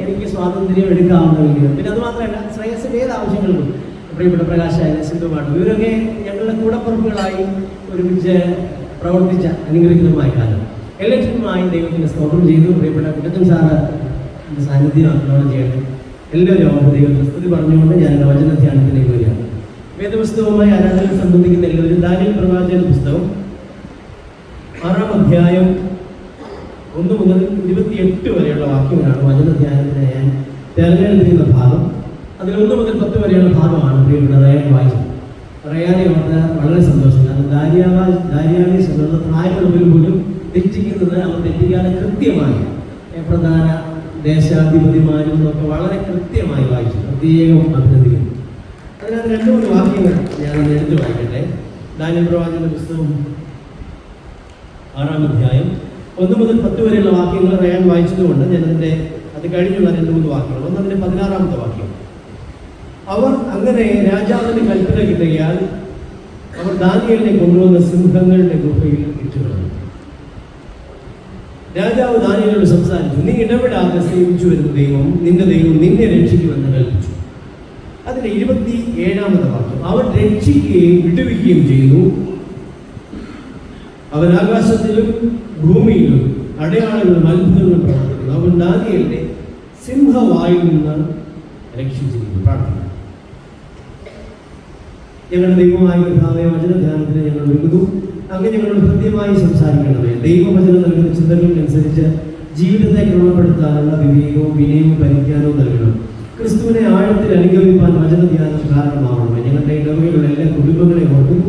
എനിക്ക് സ്വാതന്ത്ര്യം എടുക്കാവുന്നതെങ്കിലും. പിന്നെ അതുമാത്രമല്ല, ശ്രേയസിൻ്റെ ഏത് ആവശ്യങ്ങൾക്കും പ്രിയപ്പെട്ട പ്രകാശായ സിന്ധുപാട്ട് ഇവരൊക്കെ ഞങ്ങളുടെ കൂടപ്പുറപ്പുകളായി ഒരുമിച്ച് പ്രവർത്തിച്ച അനുഗ്രഹീതമായ കാലം. എല്ലാറ്റിനുമായി ദൈവത്തിന് സ്തോത്രം ചെയ്തു. പ്രിയപ്പെട്ട കുട്ടച്ചൻ സാറ് സാന്നിധ്യം അപ്ലോഡ് ചെയ്യട്ടെ. എല്ലാവരും അവർക്ക് ദൈവത്തിന് സ്തുതി പറഞ്ഞുകൊണ്ട് ഞാൻ വചന ധ്യാനത്തിലേക്ക് വരികയാണ്. വേദപുസ്തകവുമായി ആരാധന സംബന്ധിക്കുന്ന എല്ലാവരും ദാനിയേൽ പ്രവാചകന്റെ പുസ്തകം 6-ാം അധ്യായം 1 മുതൽ 28 വരെയുള്ള വാക്യങ്ങളാണ് വചന ധ്യാനത്തിന് ഞാൻ തിരഞ്ഞെടുത്തിരിക്കുന്ന ഭാഗം. അതിൽ 1 മുതൽ 10 വരെയുള്ള ഭാഗമാണ് പ്രിയപ്പെട്ട റയാൻ വായിച്ചത്. റയാനെ അവർക്ക് വളരെ സന്തോഷം. കാരണം ദാരിയാവി സ്വന്തം പ്രായമുള്ളവർ പോലും തെറ്റിക്കുന്നത് അവർ തെറ്റിക്കാതെ കൃത്യമായി പ്രധാന ദേശാധിപതിമാരും ഒക്കെ വളരെ കൃത്യമായി വായിച്ചു. പ്രത്യേകം അഭിനന്ദിക്കുന്നു. അതിനകത്ത് 2-3 വാക്യങ്ങൾ ഞാനത് എടുത്തു വായിക്കട്ടെ. ദാനിയേൽ പ്രവാചകന്റെ പുസ്തകം 6-ാം അധ്യായം 1 മുതൽ 10 വരെയുള്ള വാക്യങ്ങൾ റയാൻ വായിച്ചതുകൊണ്ട് ഞാനതിൻ്റെ അത് കഴിഞ്ഞുള്ള 2-3 വാക്യങ്ങൾ. ഒന്നതിൻ്റെ 16-ാമത്തെ വാക്യം. അവർ അങ്ങനെ രാജാവിന് കൽപ്പന കിട്ടിയാൽ അവർ ദാനിയേലിനെ കൊണ്ടുവന്ന സിംഹങ്ങളുടെ ഗുഹയിൽ ഇട്ടുകളഞ്ഞു. രാജാവ് ദാനിയേലിനോട് സംസാരിച്ചു. നീ ഇടപെടാതെ സേവിച്ചു വരുന്ന ദൈവം നിന്റെ ദൈവം നിന്നെ രക്ഷിക്കുമെന്ന് കൽപ്പിച്ചു. അതിന്റെ 27-ാമത്തെ വാക്യം. അവൻ രക്ഷിക്കുകയും വിടുവിക്കുകയും ചെയ്തു. അവൻ ആകാശത്തിലും ഭൂമിയിലും അടയാളങ്ങളും അത്ഭുതങ്ങളും പ്രവർത്തിക്കുന്നു. അവൻ ദാനിയേലിനെ സിംഹവായിൽ നിന്ന് രക്ഷിച്ചിരിക്കുന്നു. പ്രാർത്ഥന. ഞങ്ങളുടെ ദൈവമായ കർത്താവേ, വചന ധ്യാനത്തിന് ഞങ്ങൾ ഒരുങ്ങുന്നു. അങ്ങനെ ഞങ്ങളോട് കൃത്യമായി സംസാരിക്കണമേ. ദൈവവചനം നൽകുന്ന ചിന്തകൾക്കനുസരിച്ച് ജീവിതത്തെ ക്രമപ്പെടുത്താനുള്ള വിവേകവും വിനയവും പരിജ്ഞാനവും നൽകണം. ക്രിസ്തുവിനെ ആഴത്തിൽ അനുഗമിക്കാൻ വചന ധ്യാനം കാരണമാവണമേ. ഞങ്ങളുടെ ഇടവകയിലുള്ള എല്ലാ കുടുംബങ്ങളെയും ഓർക്കുന്നു.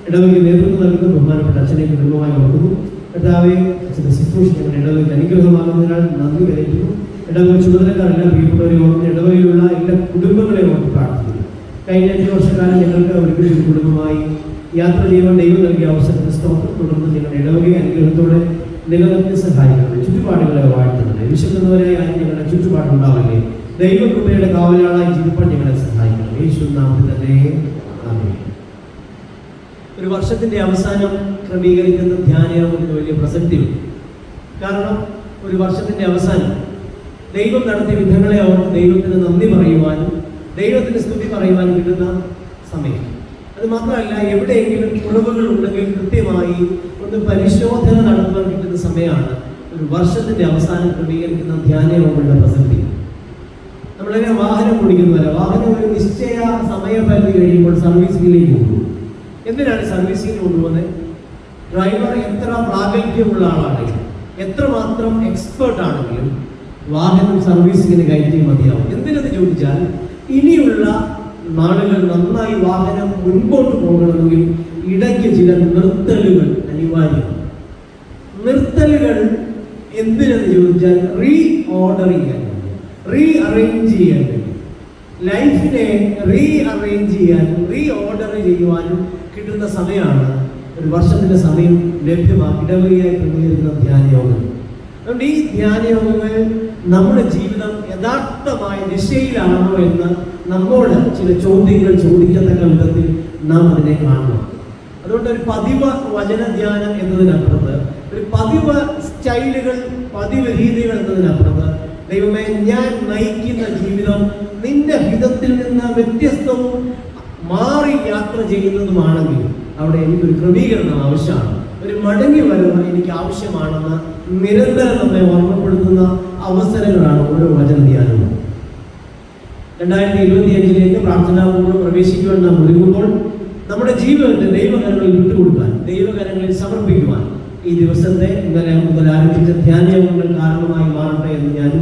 ഇടവകയ്ക്ക് നേതൃത്വം നൽകുന്ന ബഹുമാനപ്പെട്ട അച്ഛനെ കുടുംബമായി ഓർക്കുന്നു. കർത്താവെ, അച്ഛൻ്റെ ശുശ്രൂഷ ഞങ്ങളുടെ ഇടവകയ്ക്ക് അനുഗ്രഹമാകുന്നതിനാൽ നന്ദി കരയുന്നു. ഇടവക ചുമതലക്കാരെല്ലാം പ്രിയപ്പെട്ടവരെ ഓർന്ന് ഇടവകയിലുള്ള എല്ലാ കുടുംബങ്ങളെയും ഓർത്ത് പ്രാർത്ഥിക്കുന്നു. കഴിഞ്ഞ 5 വർഷക്കാലം ഞങ്ങൾക്ക് ഒരു കുടുംബമായി യാത്ര ചെയ്യുവാൻ ദൈവം നൽകിയ അവസരത്തെ സ്തോത്രം. തുടർന്ന് ഞങ്ങളുടെ ഇടവകയെ അനുഗ്രഹത്തോടെ നിലനിർത്തി സഹായിക്കണം. ചുറ്റുപാടുകളെ വാഴ്ത്തുന്നത് വിശക്കുന്നവരായി ആരും ഞങ്ങളുടെ ചുറ്റുപാടുണ്ടാവില്ലേ. ദൈവകൃപയുടെ കാവലാളായി ജീവിപ്പാൻ ഞങ്ങളെ സഹായിക്കണം. യേശുവിൻ നാമത്തിൽ തന്നെ ആമേൻ. ഒരു വർഷത്തിന്റെ അവസാനം ക്രമീകരിക്കുന്ന ധ്യാനയോഗത്തിന് വലിയ പ്രസക്തിയുണ്ട്. കാരണം ഒരു വർഷത്തിന്റെ അവസാനം ദൈവം നടത്തിയ വിധങ്ങളെ ഓർത്ത് ദൈവത്തിന് നന്ദി പറയുവാനും ദൈവത്തിന് സ്തുതി പറയുവാനും കിട്ടുന്ന സമയം. അത് മാത്രമല്ല, എവിടെയെങ്കിലും കുറവുകൾ ഉണ്ടെങ്കിൽ കൃത്യമായി ഒന്ന് പരിശോധന നടത്തുവാൻ കിട്ടുന്ന സമയമാണ് ഒരു വർഷത്തിന്റെ അവസാനം ക്രമീകരിക്കുന്ന ധ്യാനയോഗങ്ങളുടെ പ്രസക്തി. നമ്മളെങ്ങനെ വാഹനം ഓടിക്കുന്നതല്ല, വാഹനം ഒരു നിശ്ചയ സമയപരിധി കഴിയുമ്പോൾ സർവീസിംഗിലേക്ക് കൊണ്ടുപോകും. എന്തിനാണ് സർവീസിംഗിന് കൊണ്ടുപോകുന്നത്? ഡ്രൈവർ എത്ര പ്രാഗൽഭ്യമുള്ള ആളാണെങ്കിലും എത്രമാത്രം എക്സ്പേർട്ട് ആണെങ്കിലും വാഹനം സർവീസിങ്ങിന് കയറ്റി മതിയാവും. എന്തിനെന്ന് ചോദിച്ചാൽ, ഇനിയുള്ള നാളുകൾ നന്നായി വാഹനം മുൻപോട്ട് പോകണമെങ്കിൽ ഇടയ്ക്ക് ചില നിർത്തലുകൾ അനിവാര്യമാണ്. നിർത്തലുകൾ എന്തിനെന്ന് ചോദിച്ചാൽ, റീഅറേഞ്ച് ചെയ്യാൻ കഴിയും. ലൈഫിനെ റീഅറേഞ്ച് ചെയ്യാനും റീഓർഡർ ചെയ്യുവാനും കിട്ടുന്ന സമയമാണ് ഒരു വർഷത്തിന്റെ സമയം ലഭ്യമാക്കി ഇടവകയായി ക്രമീകരിക്കുന്ന ധ്യാനയോഗങ്ങൾ. അതുകൊണ്ട് ഈ ധ്യാനയോഗങ്ങൾ നമ്മുടെ ജീവിതം യഥാർത്ഥമായ ദിശയിലാണോ എന്ന് നമ്മോട് ചില ചോദ്യങ്ങൾ ചോദിക്കത്തക്ക വിധത്തിൽ നാം അതിനെ കാണണം. അതുകൊണ്ട് ഒരു പതിവ് വചന ധ്യാനം എന്നതിനപ്പുറത്ത്, ഒരു പതിവ് സ്റ്റൈലുകൾ, പതിവ് രീതികൾ എന്നതിനപ്പുറത്ത്, ദൈവമേ, ഞാൻ നയിക്കുന്ന ജീവിതം നിന്റെ ഹിതത്തിൽ നിന്ന് വ്യത്യസ്തവും മാറി യാത്ര ചെയ്യുന്നതുമാണെങ്കിൽ അവിടെ എനിക്കൊരു ക്രമീകരണം ആവശ്യമാണ്. ഒരു മടങ്ങി വരവ് എനിക്ക് ആവശ്യമാണെന്ന് നിരന്തരം നമ്മെ ഓർമ്മപ്പെടുത്തുന്ന അവസരങ്ങളാണ് ഓരോ വചന ധ്യാനവും. 2025 പ്രാർത്ഥനാപൂർവ്വം പ്രവേശിക്കുവാൻ നാം ഒരുങ്ങുമ്പോൾ നമ്മുടെ ജീവിതത്തെ ദൈവകരങ്ങളിൽ വിട്ടുകൊടുക്കാൻ, ദൈവകരങ്ങളിൽ സമർപ്പിക്കുവാൻ ഈ ദിവസത്തെ ഇന്നലെ മുതൽ ആരംഭിച്ച ധ്യാനയോഗങ്ങൾ കാരണമായി മാറട്ടെ എന്ന് ഞാൻ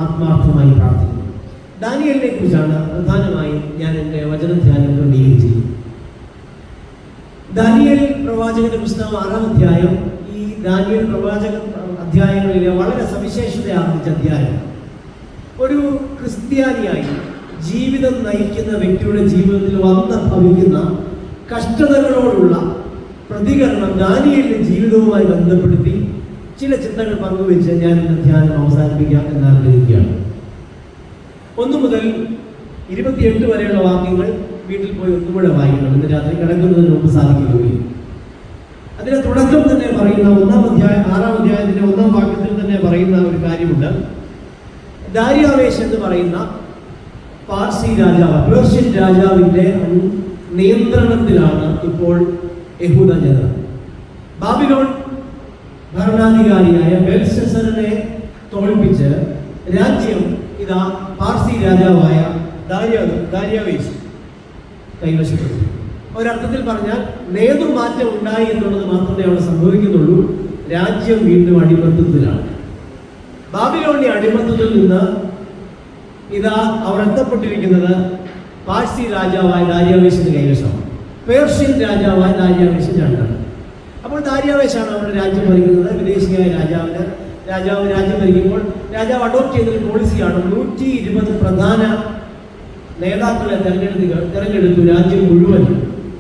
ആത്മാർത്ഥമായി പ്രാർത്ഥിക്കുന്നു. ദാനിയേലിനെ കുറിച്ചാണ് പ്രധാനമായി ഞാൻ എൻ്റെ വചന ധ്യാനം ക്രമീകരിച്ചിരിക്കുന്നത്. ദാനിയേൽ പ്രവാചകന്റെ പുസ്തകം 6-ാം അധ്യായം ഈ ദാനിയേൽ പ്രവാചക അധ്യായങ്ങളിലെ വളരെ സവിശേഷത ആർജിച്ച അധ്യായം. ഒരു ക്രിസ്ത്യാനിയായി ജീവിതം നയിക്കുന്ന വ്യക്തിയുടെ ജീവിതത്തിൽ വന്ന് ഭവിക്കുന്ന കഷ്ടതകളോടുള്ള പ്രതികരണം ദാനിയേലിന്റെ ജീവിതവുമായി ബന്ധപ്പെടുത്തി ചില ചിന്തകൾ പങ്കുവെച്ച് ഞാൻ എൻ്റെ ധ്യാനം അവസാനിപ്പിക്കാം എന്ന് ആഗ്രഹിക്കുകയാണ്. 1 മുതൽ 28 വരെയുള്ള വാക്യങ്ങൾ വീട്ടിൽ പോയി ഒന്നുകൂടെ വായിക്കണം. ഇന്ന് രാത്രി കിടക്കുന്നതിന് മുമ്പ് സാധിക്കുകയും അതിന്റെ തുടക്കം തന്നെ പറയുന്ന 6-ാം അധ്യായത്തിന്റെ 1-ാം വാക്യത്തിൽ തന്നെ പറയുന്ന ഒരു കാര്യമുണ്ട്. ദാര്യാവേശ് എന്ന് പറയുന്ന പാർസി രാജാവ്, പേർഷ്യൻ രാജാവിൻ്റെ നിയന്ത്രണത്തിലാണ് ഇപ്പോൾ യഹൂദ ജനത. ബാബിലോൺ ഭരണാധികാരിയായ ബെൽഷസ്സറിനെ തോൽപ്പിച്ച് രാജ്യം ഇതാ പാർസി രാജാവായ ദാര്യാവേശ് കൈവശപ്പെടുത്തി. ഒരർത്ഥത്തിൽ പറഞ്ഞാൽ നേതൃമാറ്റം ഉണ്ടായി എന്നുള്ളത് മാത്രമേ അവിടെ സംഭവിക്കുന്നുള്ളൂ. രാജ്യം വീണ്ടും അടിമത്തത്തിലാണ്. ബാബിലോണിയ അടിമത്തത്തിൽ നിന്ന് ഇതാ അവർ എത്തപ്പെട്ടിരിക്കുന്നത് പാർസി രാജാവായ ദാര്യാവേശിന്റെ കൈവശമാണ്. പേർഷ്യൻ രാജാവായ ദാര്യാവേശ് രണ്ടാണ്. അപ്പോൾ ദാര്യാവേശാണ് അവരുടെ രാജ്യം ഭരിക്കുന്നത്. വിദേശിയായ രാജാവ് രാജ്യം ഭരിക്കുമ്പോൾ രാജാവ് അഡോപ്റ്റ് ചെയ്തൊരു പോളിസിയാണ് 120 പ്രധാന നേതാക്കളെ തെരഞ്ഞെടുത്തു രാജ്യം മുഴുവൻ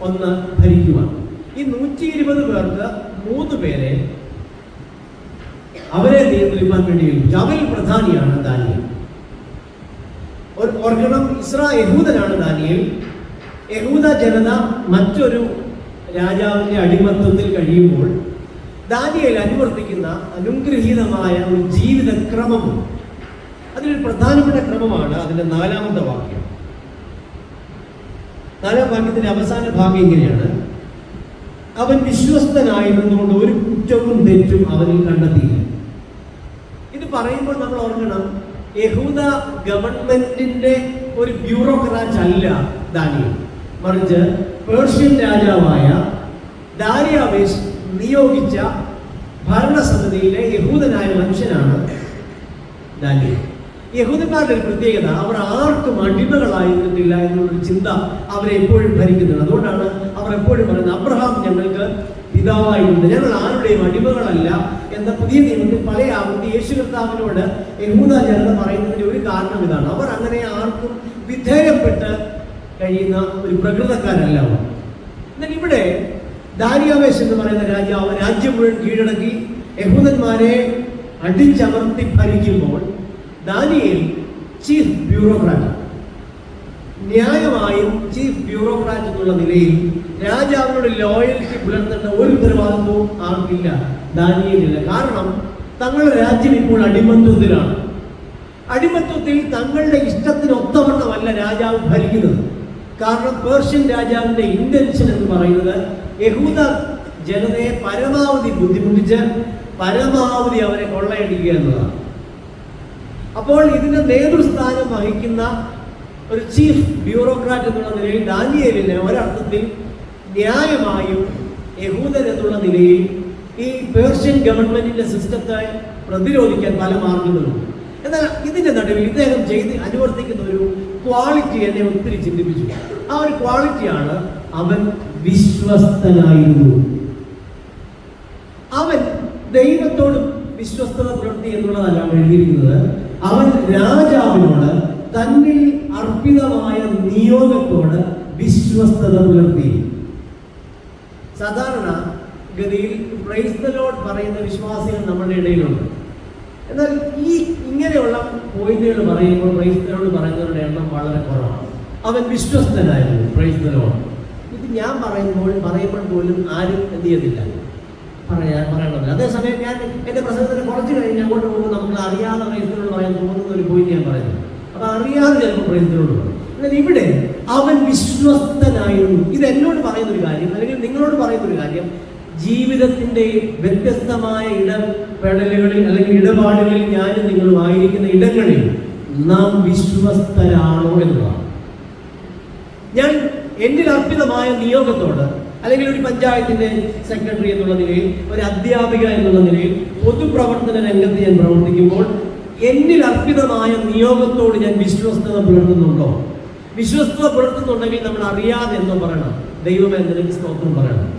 ഒന്ന് ഭരിക്കുവാൻ. ഈ 120 പേർക്ക് 3 പേരെ അവരെ നിയന്ത്രിക്കാൻ വേണ്ടി ഏൽപ്പിച്ചു. അവരിൽ പ്രധാനിയാണ് ദാനിയേൽ. ഓർക്കണം, യഹൂദനാണ് ദാനിയേൽ. യഹൂദ ജനത മറ്റൊരു രാജാവിന്റെ അടിമത്തത്തിൽ കഴിയുമ്പോൾ ദാനിയേൽ അനുവർത്തിക്കുന്ന അനുഗ്രഹീതമായ ഒരു ജീവിതക്രമമുണ്ട്. അതിലൊരു പ്രധാനപ്പെട്ട ക്രമമാണ് അതിന്റെ 4-ാമത്തെ വാക്യം. 4-ാം വാക്യത്തിന്റെ അവസാന ഭാഗം ഇങ്ങനെയാണ്: അവൻ വിശ്വസ്തനായിരുന്നുകൊണ്ട് ഒരു കുറ്റവും തെറ്റും അവനിൽ കണ്ടെത്തിയില്ല. ഇത് പറയുമ്പോൾ നമ്മൾ ഓർക്കണം, യഹൂദ ഗവൺമെന്റിന്റെ ഒരു ബ്യൂറോക്രാറ്റ് അല്ല ദാനിയേൽ, മറിച്ച് പേർഷ്യൻ രാജാവായ ദാര്യാവേശ് നിയോഗിച്ച ഭരണസമിതിയിലെ യഹൂദനായ മനുഷ്യനാണ് ദാനിയേൽ. യഹൂദന്മാരുടെ ഒരു പ്രത്യേകത, അവർ ആർക്കും അടിമകളായിരുന്നില്ല എന്നുള്ളൊരു ചിന്ത അവരെ എപ്പോഴും ഭരിക്കുന്നുണ്ട്. അതുകൊണ്ടാണ് അവർ എപ്പോഴും പറയുന്നത്, അബ്രഹാം ഞങ്ങൾക്ക് പിതാവായിട്ടുണ്ട്, ഞങ്ങൾ ആരുടെയും അടിമകളല്ല എന്ന പുതിയ നിയമത്തിൽ പല ആവർത്തി യേശു കർത്താവിനോട് യഹൂദ ജനത പറയുന്നതിന്റെ ഒരു കാരണം ഇതാണ്. അവർ അങ്ങനെ ആർക്കും വിധേയപ്പെട്ട് കഴിയുന്ന ഒരു പ്രകൃതക്കാരല്ല അവർ. എന്നാൽ ഇവിടെ ദാര്യാവേശ് എന്ന് പറയുന്ന രാജാവ് രാജ്യം മുഴുവൻ കീഴടക്കി യഹൂദന്മാരെ അടിച്ചമർത്തി ഭരിക്കുമ്പോൾ ദാനിയേൽ ചീഫ് ബ്യൂറോക്രാറ്റ്. ന്യായമായും ചീഫ് ബ്യൂറോക്രാറ്റ് എന്നുള്ള നിലയിൽ രാജാവിനോട് ലോയൽറ്റി പുലർത്തേണ്ട ഒരു ഉത്തരവാദിത്വവും ആർക്കില്ല, ദാനിയേലില്ല. കാരണം തങ്ങളുടെ രാജ്യം ഇപ്പോൾ അടിമത്വത്തിലാണ്. അടിമത്വത്തിൽ തങ്ങളുടെ ഇഷ്ടത്തിനൊത്തവണ്ണമല്ല രാജാവ് ഭരിക്കുന്നത്. കാരണം പേർഷ്യൻ രാജാവിന്റെ ഇന്റൻഷൻ എന്ന് പറയുന്നത് യഹൂദ ജനതയെ പരമാവധി ബുദ്ധിമുട്ടിച്ച് പരമാവധി അവരെ കൊള്ളയടിക്കുക എന്നതാണ്. അപ്പോൾ ഇതിന്റെ നേതൃസ്ഥാനം വഹിക്കുന്ന ഒരു ചീഫ് ബ്യൂറോക്രാറ്റ് എന്നുള്ള നിലയിൽ ദാനിയേലിന് ഒരർത്ഥത്തിൽ ന്യായമായും യഹൂദൻ എന്നുള്ള നിലയിൽ ഈ പേർഷ്യൻ ഗവൺമെന്റിന്റെ സിസ്റ്റത്തെ പ്രതിരോധിക്കാൻ പല മാർഗങ്ങളുണ്ട്. എന്നാൽ ഇതിന്റെ നടുവിൽ ഇദ്ദേഹം അനുവർത്തിക്കുന്ന ഒരു ക്വാളിറ്റി എന്നെ ഒത്തിരി ചിന്തിപ്പിച്ചു. ആ ഒരു ക്വാളിറ്റിയാണ് അവൻ വിശ്വസ്തനായിരുന്നു. അവൻ ദൈവത്തോട് വിശ്വസ്തത പുലർത്തി എന്നുള്ളതല്ല എഴുതിയിരിക്കുന്നത്. അവൻ രാജാവിനോട് തന്നിൽ അർപ്പിതമായ നിയോഗത്തോട് വിശ്വസ്തത പുലർത്തി. സാധാരണ ഗതിയിൽ പ്രൈസ് ദി ലോർഡ് പറയുന്ന വിശ്വാസികൾ നമ്മുടെ ഇടയിലുണ്ട്. എന്നാൽ ഇങ്ങനെയുള്ള പോയിന്റുകൾ പറയുമ്പോൾ പ്രൈസ് ദി ലോർഡ് പറയുന്നവരുടെ എണ്ണം വളരെ കുറവാണ്. അവൻ വിശ്വസ്തനായിരുന്നു, പ്രൈസ് ദി ലോർഡ്. ഇത് ഞാൻ പറയുമ്പോൾ പോലും ആരും എന്ത് ചെയ്യത്തില്ല, പറയണമല്ല. അതേസമയം ഞാൻ എൻ്റെ പ്രസംഗത്തിന് കുറച്ച് കഴിഞ്ഞ് അങ്ങോട്ട് പോകുമ്പോൾ നമുക്ക് അറിയാതെ പ്രൈസ് ദി ലോർഡ് പറയാൻ തോന്നുന്ന ഒരു പോയിന്റ് ഞാൻ പറയുന്നു. അപ്പൊ അറിയാതെ ചിലപ്പോൾ പ്രൈസ് ദി ലോർഡ് പറയും. എന്നാൽ ഇവിടെ അവൻ വിശ്വസ്തനായിരുന്നു. ഇത് എന്നോട് പറയുന്ന ഒരു കാര്യം, അല്ലെങ്കിൽ നിങ്ങളോട് പറയുന്ന ഒരു കാര്യം, ജീവിതത്തിന്റെ വ്യത്യസ്തമായ ഇടപെടലുകളിൽ അല്ലെങ്കിൽ ഇടപാടുകളിൽ ഞാനും നിങ്ങളും ആയിരിക്കുന്ന ഇടങ്ങളിൽ നാം വിശ്വസ്തരാണോ എന്നതാണ്. ഞാൻ എന്നിൽ അർപ്പിതമായ നിയോഗത്തോട്, അല്ലെങ്കിൽ ഒരു പഞ്ചായത്തിന്റെ സെക്രട്ടറി എന്നുള്ള നിലയിൽ, ഒരു അധ്യാപിക എന്നുള്ള നിലയിൽ, പൊതുപ്രവർത്തന രംഗത്ത് ഞാൻ പ്രവർത്തിക്കുമ്പോൾ എന്നിൽ അർപ്പിതമായ നിയോഗത്തോട് ഞാൻ വിശ്വസ്തത പുലർത്തുന്നുണ്ടോ? വിശ്വസ്തത പുലർത്തുന്നുണ്ടെങ്കിൽ നമ്മൾ അറിയാതെ എന്നോ പറയണം, ദൈവമേ നിനക്ക് സ്തോത്രം പറയണം.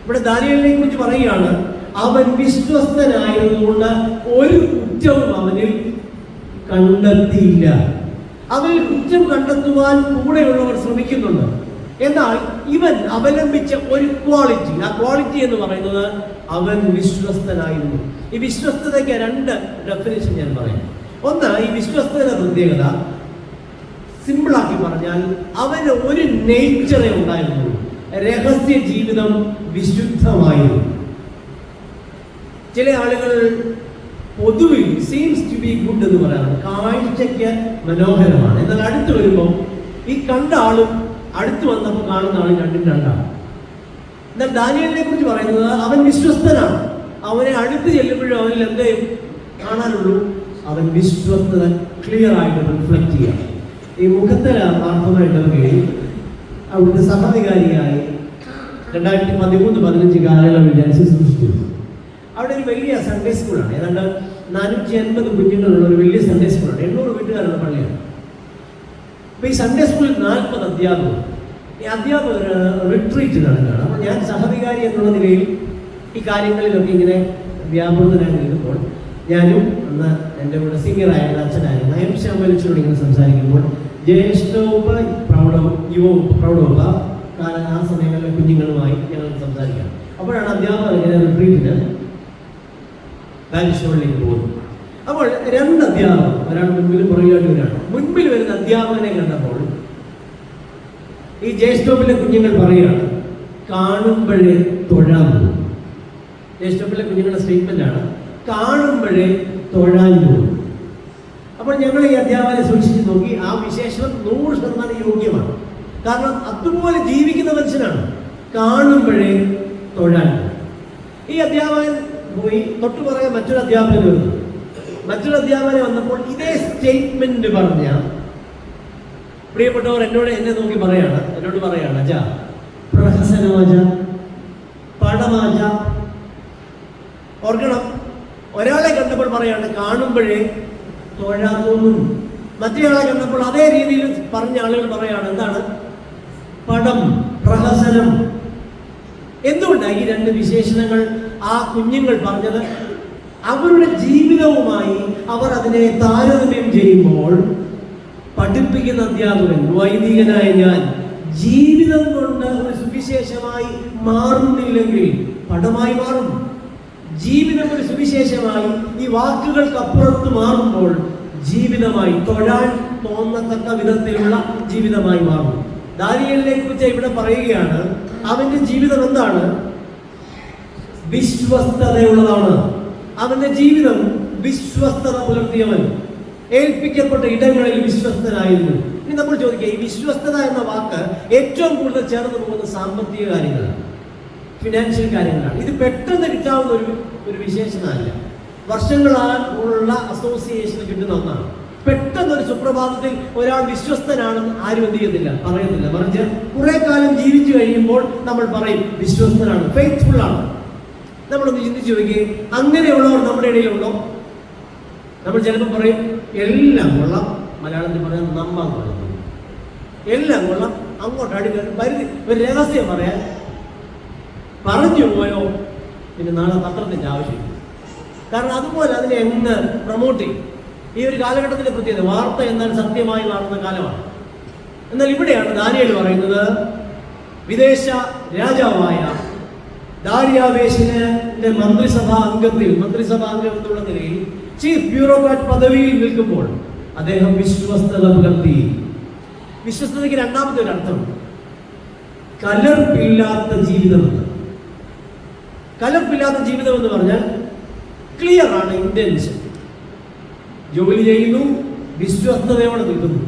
ഇവിടെ ദാനിയേലിനെ കുറിച്ച് പറയുകയാണ്, അവൻ വിശ്വസ്തനായതുകൊണ്ട് ഒരു കുറ്റവും അവനിൽ കണ്ടെത്തിയില്ല. അവനിൽ കുറ്റം കണ്ടെത്തുവാൻ കൂടെയുള്ളവർ ശ്രമിക്കുന്നുണ്ട്. എന്നാൽ ഇവൻ അവലംബിച്ച ഒരു ക്വാളിറ്റി, ആ ക്വാളിറ്റി എന്ന് പറയുന്നത് അവൻ വിശ്വസ്തനായിരുന്നു. ഈ വിശ്വസ്തതയ്ക്ക് 2 ഡെഫിനിഷൻ ഞാൻ പറയാം. ഒന്ന്, ഈ വിശ്വസ്തയുടെ പ്രത്യേകത സിമ്പിളാക്കി പറഞ്ഞാൽ അവന് ഒരു നേച്ചറേ ഉണ്ടായിരുന്നുള്ളൂ. രഹസ്യ ജീവിതം വിശുദ്ധമായിരുന്നു. ചില ആളുകൾ പൊതുവിൽ സീംസ് ടു ബി ഗുഡ് എന്ന് പറയാറുണ്ട്. കാഴ്ചയ്ക്ക് മനോഹരമാണ്. എന്നാൽ അടുത്ത് വരുമ്പോൾ ഈ കണ്ട ആളും അടുത്ത് വന്നപ്പോൾ കാണുന്ന ആളും രണ്ടും രണ്ടാണ്. എന്നാൽ ദാനിയേലിനെ കുറിച്ച് പറയുന്നത് അവൻ വിശ്വസ്തനാണ്. അവനെ അടുത്ത് ചെല്ലുമ്പോഴും അവനിൽ എന്തേ കാണാനുള്ളൂ? അവൻ വിശ്വസ്തത ക്ലിയർ ആയിട്ട് റിഫ്ലക്ട് ചെയ്യാം. ഈ മുഖത്തല മാർഗമായിട്ടവരെയും അവിടുത്തെ സഹധികാരിയായി 2013-15 കാലയളവിൽ ഞാൻ ശുശ്രൂഷിച്ചു. അവിടെ ഒരു വലിയ സൺഡേ സ്കൂളാണ്. ഏതാണ്ട് 450 കുഞ്ഞുങ്ങളുള്ള ഒരു വലിയ സൺഡേ സ്കൂളാണ്. 800 വീട്ടുകാരുള്ള പള്ളിയാണ്. അപ്പൊ ഈ സൺഡേ സ്കൂളിൽ 40 അധ്യാപകർ. ഈ അധ്യാപകർ റിട്രീറ്റ് നടക്കുകയാണ്. അപ്പോൾ ഞാൻ സഹധികാരി എന്നുള്ള നിലയിൽ ഈ കാര്യങ്ങളിലൊക്കെ ഇങ്ങനെ വ്യാപൃതനായി നിൽക്കുമ്പോൾ ഞാനും അന്ന് എൻ്റെ കൂടെ സീനിയറായിരുന്ന അച്ഛനായിരുന്ന എം ശ്യാമലിച്ചോട് ഇങ്ങനെ സംസാരിക്കുമ്പോൾ ജ്യേഷ്ഠോപ പ്രൗഢോപ ആ സമയങ്ങളിലെ കുഞ്ഞുങ്ങളുമായി ഞങ്ങൾ സംസാരിക്കാം. അപ്പോഴാണ് അധ്യാപകർ ഇങ്ങനെ റിട്രീറ്റിന് ബാലിഷോളിലേക്ക് പോകുന്നത്. അപ്പോൾ 2 അധ്യാപകർ, ഒരാൾ മുൻപിൽ പുറകിലായിട്ട് വരികയാണ്. മുൻപിൽ വരുന്ന അധ്യാപകനെ കണ്ടപ്പോൾ ഈ ജ്യേഷ്ഠോപ്പിലെ കുഞ്ഞുങ്ങൾ പറയുകയാണ്, കാണുമ്പോഴേ തൊഴാൻ പോകും. ജ്യേഷ്ഠോപ്പിലെ കുഞ്ഞുങ്ങളുടെ സ്റ്റേറ്റ്മെന്റ് ആണ്, കാണുമ്പോഴേ തൊഴാൻ പോകും. അപ്പോൾ ഞങ്ങൾ ഈ അധ്യാപകനെ സൂക്ഷിച്ച് നോക്കി. ആ വിശേഷണം 100% യോഗ്യമാണ്. കാരണം അതുപോലെ ജീവിക്കുന്ന മനുഷ്യനാണ്. കാണുമ്പോഴേ തൊഴാൻ. ഈ അധ്യാപകൻ പോയി തൊട്ടു പറയാൻ മറ്റൊരു അധ്യാപകൻ വരുന്നു. മറ്റൊരു അധ്യാപകനെ വന്നപ്പോൾ ഇതേ സ്റ്റേറ്റ്മെന്റ് പറഞ്ഞ പ്രിയപ്പെട്ടവർ എന്നെ നോക്കി എന്നോട് പറയാണ് അച്ഛാ, പ്രഹസനമാച, പടമാച. ഓർക്കണം, ഒരാളെ കണ്ടപ്പോൾ പറയാണ് കാണുമ്പോഴേ തൊഴാൻ തോന്നും. മറ്റേയാളെ കണ്ടപ്പോൾ അതേ രീതിയിൽ പറഞ്ഞ ആളുകൾ പറയാണ് എന്താണ്? പടം, പ്രഹസനം. എന്തുകൊണ്ടാണ് ഈ 2 വിശേഷണങ്ങൾ ആ കുഞ്ഞുങ്ങൾ പറഞ്ഞത്? അവരുടെ ജീവിതവുമായി അവർ അതിനെ താരതമ്യം ചെയ്യുമ്പോൾ പഠിപ്പിക്കുന്ന അധ്യാപകൻ, വൈദികനായ ഞാൻ, ജീവിതം കൊണ്ട് ഒരു സുവിശേഷമായി മാറുന്നില്ലെങ്കിൽ പടമായി മാറും. ജീവിതം ഒരു സുവിശേഷമായി ഈ വാക്കുകൾക്കപ്പുറത്ത് മാറുമ്പോൾ ജീവിതമായി തൊഴാൻ തോന്നത്തക്ക വിധത്തിലുള്ള ജീവിതമായി മാറും. ദാനിയേലിനെ കുറിച്ച് ഇവിടെ പറയുകയാണ്, അവന്റെ ജീവിതം എന്താണ്? വിശ്വസ്തതയുള്ളതാണ്. അവന്റെ ജീവിതം വിശ്വസ്തത പുലർത്തിയവൻ, ഏൽപ്പിക്കപ്പെട്ട ഇടങ്ങളിൽ വിശ്വസ്തനായിരുന്നു. ഇനി നമ്മൾ ചോദിക്കുക, ഈ വിശ്വസ്തത എന്ന വാക്ക് ഏറ്റവും കൂടുതൽ ചേർന്ന് പോകുന്ന സാമ്പത്തിക കാര്യങ്ങളാണ്, ഫിനാൻഷ്യൽ കാര്യങ്ങളാണ്. ഇത് പെട്ടെന്ന് കിട്ടാവുന്ന ഒരു വിശേഷണമല്ല. വർഷങ്ങളുള്ള അസോസിയേഷൻ കിട്ടുന്ന ഒന്നാണ്. പെട്ടെന്ന് ഒരു സുപ്രഭാതത്തിൽ ഒരാൾ വിശ്വസ്തനാണെന്ന് ആരും എന്ത് ചെയ്യത്തില്ല, പറയത്തില്ല. മറിച്ച് കുറെ കാലം ജീവിച്ചു കഴിയുമ്പോൾ നമ്മൾ പറയും വിശ്വസ്തനാണ്, ഫെയ്ത്ത്ഫുൾ ആണ്. നമ്മളൊന്ന് ചിന്തിച്ചു നോക്കിയേ, അങ്ങനെയുള്ളവർ നമ്മുടെ ഇടയിലുണ്ടോ? നമ്മൾ ചിലപ്പോൾ പറയും എല്ലാം കൊള്ളാം, മലയാളത്തിൽ പറയാൻ നമ്പാൻ കൊള്ളാം, എല്ലാം കൊള്ളാം, അങ്ങോട്ട് അടുക്കാൻ പരിധി. ഒരു രഹസ്യം പറയാൻ പറഞ്ഞു പോയോ പിന്നെ നാളെ പത്രത്തിൻ്റെ ആവശ്യം. കാരണം അതുപോലെ അതിനെ എന്ന് പ്രൊമോട്ട് ചെയ്യും. ഈ ഒരു കാലഘട്ടത്തിൻ്റെ പ്രത്യേകത, വാർത്ത എന്നാൽ സത്യമായി മാറുന്ന കാലമാണ്. എന്നാൽ ഇവിടെയാണ് ദാനിയേൽ പറയുന്നത്, വിദേശ രാജാവായ ദാരിയാവേശിന്റെ മന്ത്രിസഭാ അംഗം എന്നുള്ള നിലയിൽ ചീഫ് ബ്യൂറോക്രാറ്റ് പദവിയിൽ നിൽക്കുമ്പോൾ അദ്ദേഹം വിശ്വസ്തത പുലർത്തി. വിശ്വസ്തതയ്ക്ക് രണ്ടാമത്തെ ഒരു അർത്ഥം കലർപ്പില്ലാത്ത ജീവിതമെന്ന്. കലർപ്പില്ലാത്ത ജീവിതം എന്ന് പറഞ്ഞാൽ ക്ലിയർ ആണ് ഇന്റൻഷൻ. ജോലി ചെയ്യുന്നു, വിശ്വസ്തതയോടെ നിൽക്കുന്നു.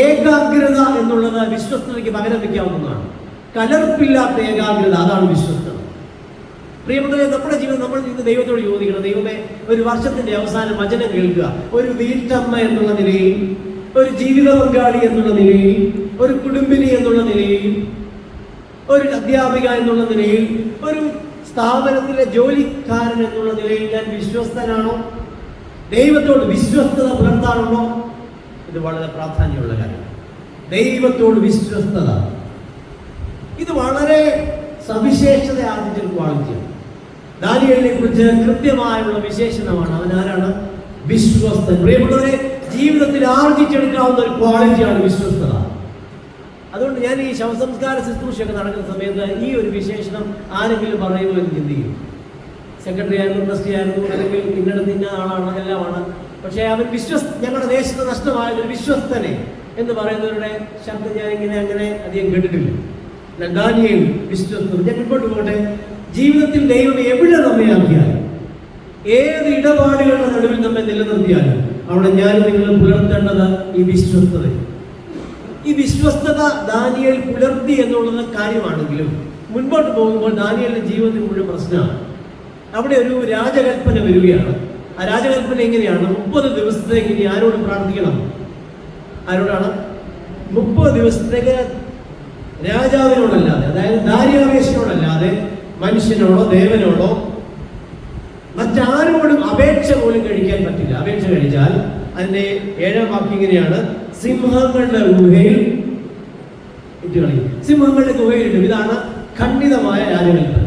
ഏകാഗ്രത എന്നുള്ളത് വിശ്വസ്തതയ്ക്ക് പകരം വയ്ക്കാവുന്നതാണ്. കലർപ്പില്ലാത്ത ഏകാഗ്രത, അതാണ് വിശ്വസ്തത. പ്രിയപ്പെട്ടവരെ, നമ്മുടെ ജീവിതം നമ്മൾ ഇന്ന് ദൈവത്തോട് ചോദിക്കണം, ദൈവമേ, ഒരു വർഷത്തിന്റെ അവസാനം വചനം കേൾക്കുക, ഒരു വീട്ടമ്മ എന്നുള്ള നിലയിൽ, ഒരു ജീവിത പങ്കാളി എന്നുള്ള നിലയിൽ, ഒരു കുടുംബിനി എന്നുള്ള നിലയിൽ, ഒരു അധ്യാപിക എന്നുള്ള നിലയിൽ, ഒരു സ്ഥാപനത്തിലെ ജോലിക്കാരൻ എന്നുള്ള നിലയിൽ ഞാൻ വിശ്വസ്തനാണോ? ദൈവത്തോട് വിശ്വസ്തത പുലർത്താറുണ്ടോ? ഇത് വളരെ പ്രാധാന്യമുള്ള കാര്യമാണ്. ദൈവത്തോട് വിശ്വസ്തത, ഇത് വളരെ സവിശേഷത ആർജിച്ചൊരു ക്വാളിറ്റിയാണ്. ദാനിയേലിനെ കുറിച്ച് കൃത്യമായുള്ള വിശേഷണമാണ്. അവൻ ആരാണ്? വിശ്വസ്തൻ. പ്രിയപ്പെട്ടവരെ, ജീവിതത്തിൽ ആർജിച്ചെടുക്കാവുന്ന ഒരു ക്വാളിറ്റിയാണ് വിശ്വസ്തത. അതുകൊണ്ട് ഞാൻ ഈ ശവസംസ്കാര ശുശ്രൂഷയൊക്കെ നടക്കുന്ന സമയത്ത് ഈ ഒരു വിശേഷണം ആരെങ്കിലും പറയുമോ എന്ന് ചിന്തിക്കും. സെക്രട്ടറി ആയിരുന്നു, ട്രസ്റ്റി ആയിരുന്നു, അല്ലെങ്കിൽ ഇന്ന ആളാണ്, എല്ലാമാണ്. പക്ഷേ അവൻ ഞങ്ങളുടെ ദേശത്ത് നഷ്ടമായത് ഒരു വിശ്വസ്തനെ എന്ന് പറയുന്നവരുടെ ശബ്ദം ഞാനിങ്ങനെ അങ്ങനെ അധികം കേട്ടിട്ടില്ല. ദാനിയേൽ വിശ്വസ്തൻ. ഞാൻ മുമ്പോട്ട് പോകട്ടെ. ജീവിതത്തിൽ ദൈവം എവിടെ നമ്മെ ആക്കിയാലും ഏത് ഇടപാടുകളുടെ നടുവിൽ നമ്മെ നിലനിർത്തിയാലും അവിടെ ഞാൻ നിങ്ങൾ പുലർത്തേണ്ടത് ഈ വിശ്വസ്തത. ഈ വിശ്വസ്തത ദാനിയേൽ പുലർത്തി എന്നുള്ളത് കാര്യമാണെങ്കിലും മുൻപോട്ട് പോകുമ്പോൾ ദാനിയേലിന്റെ ജീവിതത്തിൽ മുഴുവൻ പ്രശ്നമാണ്. അവിടെ ഒരു രാജകൽപ്പന വരികയാണ്. ആ രാജകൽപ്പന എങ്ങനെയാണ്? 30 ദിവസത്തേക്ക് ഇനി ആരോട് പ്രാർത്ഥിക്കണം? ആരോടാണ്? 30 ദിവസത്തേക്ക് രാജാവിനോടല്ലാതെ, അതായത് ദാരിയാവേശനോടല്ലാതെ മനുഷ്യനോടോ ദേവനോടോ മറ്റാരോടും അപേക്ഷ പോലും കഴിക്കാൻ പറ്റില്ല. അപേക്ഷ കഴിച്ചാൽ അതിന്റെ 7ാം വാക്യം ഇങ്ങനെയാണ്: സിംഹങ്ങളുടെ ഗുഹയിൽ ഇട്ടുകളി. സിംഹങ്ങളുടെ ഗുഹയിലിട്ടും. ഇതാണ് ഖണ്ഡിതമായ രാജകൽപ്പന.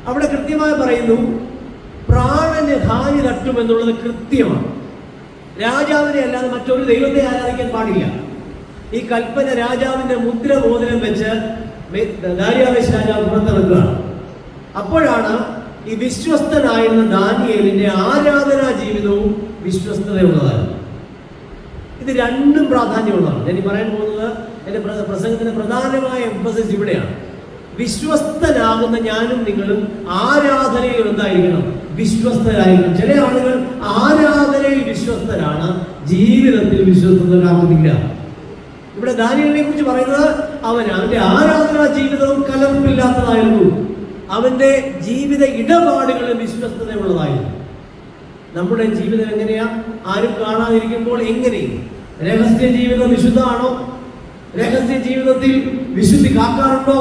അവിടെ കൃത്യമായി പറയുന്നു, പ്രാണന് ഹാനി തട്ടുമെന്നുള്ളത് കൃത്യമാണ്. രാജാവിനെ അല്ലാതെ മറ്റൊരു ദൈവത്തെ ആരാധിക്കാൻ പാടില്ല. ഈ കൽപ്പന രാജാവിന്റെ മുദ്ര മോതിരം വെച്ച് ദാരിയാവേശ് രാജാവ് പുറത്തിറക്കുകയാണ്. അപ്പോഴാണ് ഈ വിശ്വസ്തനായിരുന്ന ദാനിയേലിന്റെ ആരാധനാ ജീവിതവും വിശ്വസ്തതയുള്ളതായിരുന്നു. ഇത് രണ്ടും പ്രാധാന്യമുള്ളതാണ്. ഞാൻ ഈ പറയാൻ പോകുന്നത് എന്റെ പ്രസംഗത്തിന്റെ പ്രധാനമായ എംഫസിസ് ഇവിടെയാണ്. വിശ്വസ്തനാകുന്ന ഞാനും നിങ്ങളും ആരാധനയിൽ എന്തായിരിക്കണം? വിശ്വസ്തരായിരിക്കണം. ചില ആളുകൾ ആരാധനയിൽ വിശ്വസ്തരാണ്, ജീവിതത്തിൽ വിശ്വസ്തത കാണില്ല. ഇവിടെ ദാനിയേലിനെ കുറിച്ച് പറയുന്നത് അവന്റെ ആരാധനാ ജീവിതവും കലർപ്പില്ലാത്തതായിരുന്നു. അവന്റെ ജീവിത ഇടപാടുകളും വിശ്വസ്തതയുള്ളതായിരുന്നു. നമ്മുടെ ജീവിതം എങ്ങനെയാ? ആരും കാണാതിരിക്കുമ്പോൾ എങ്ങനെ? രഹസ്യ ജീവിതം വിശുദ്ധമാണോ? രഹസ്യ ജീവിതത്തിൽ വിശുദ്ധി കാക്കാറുണ്ടോ?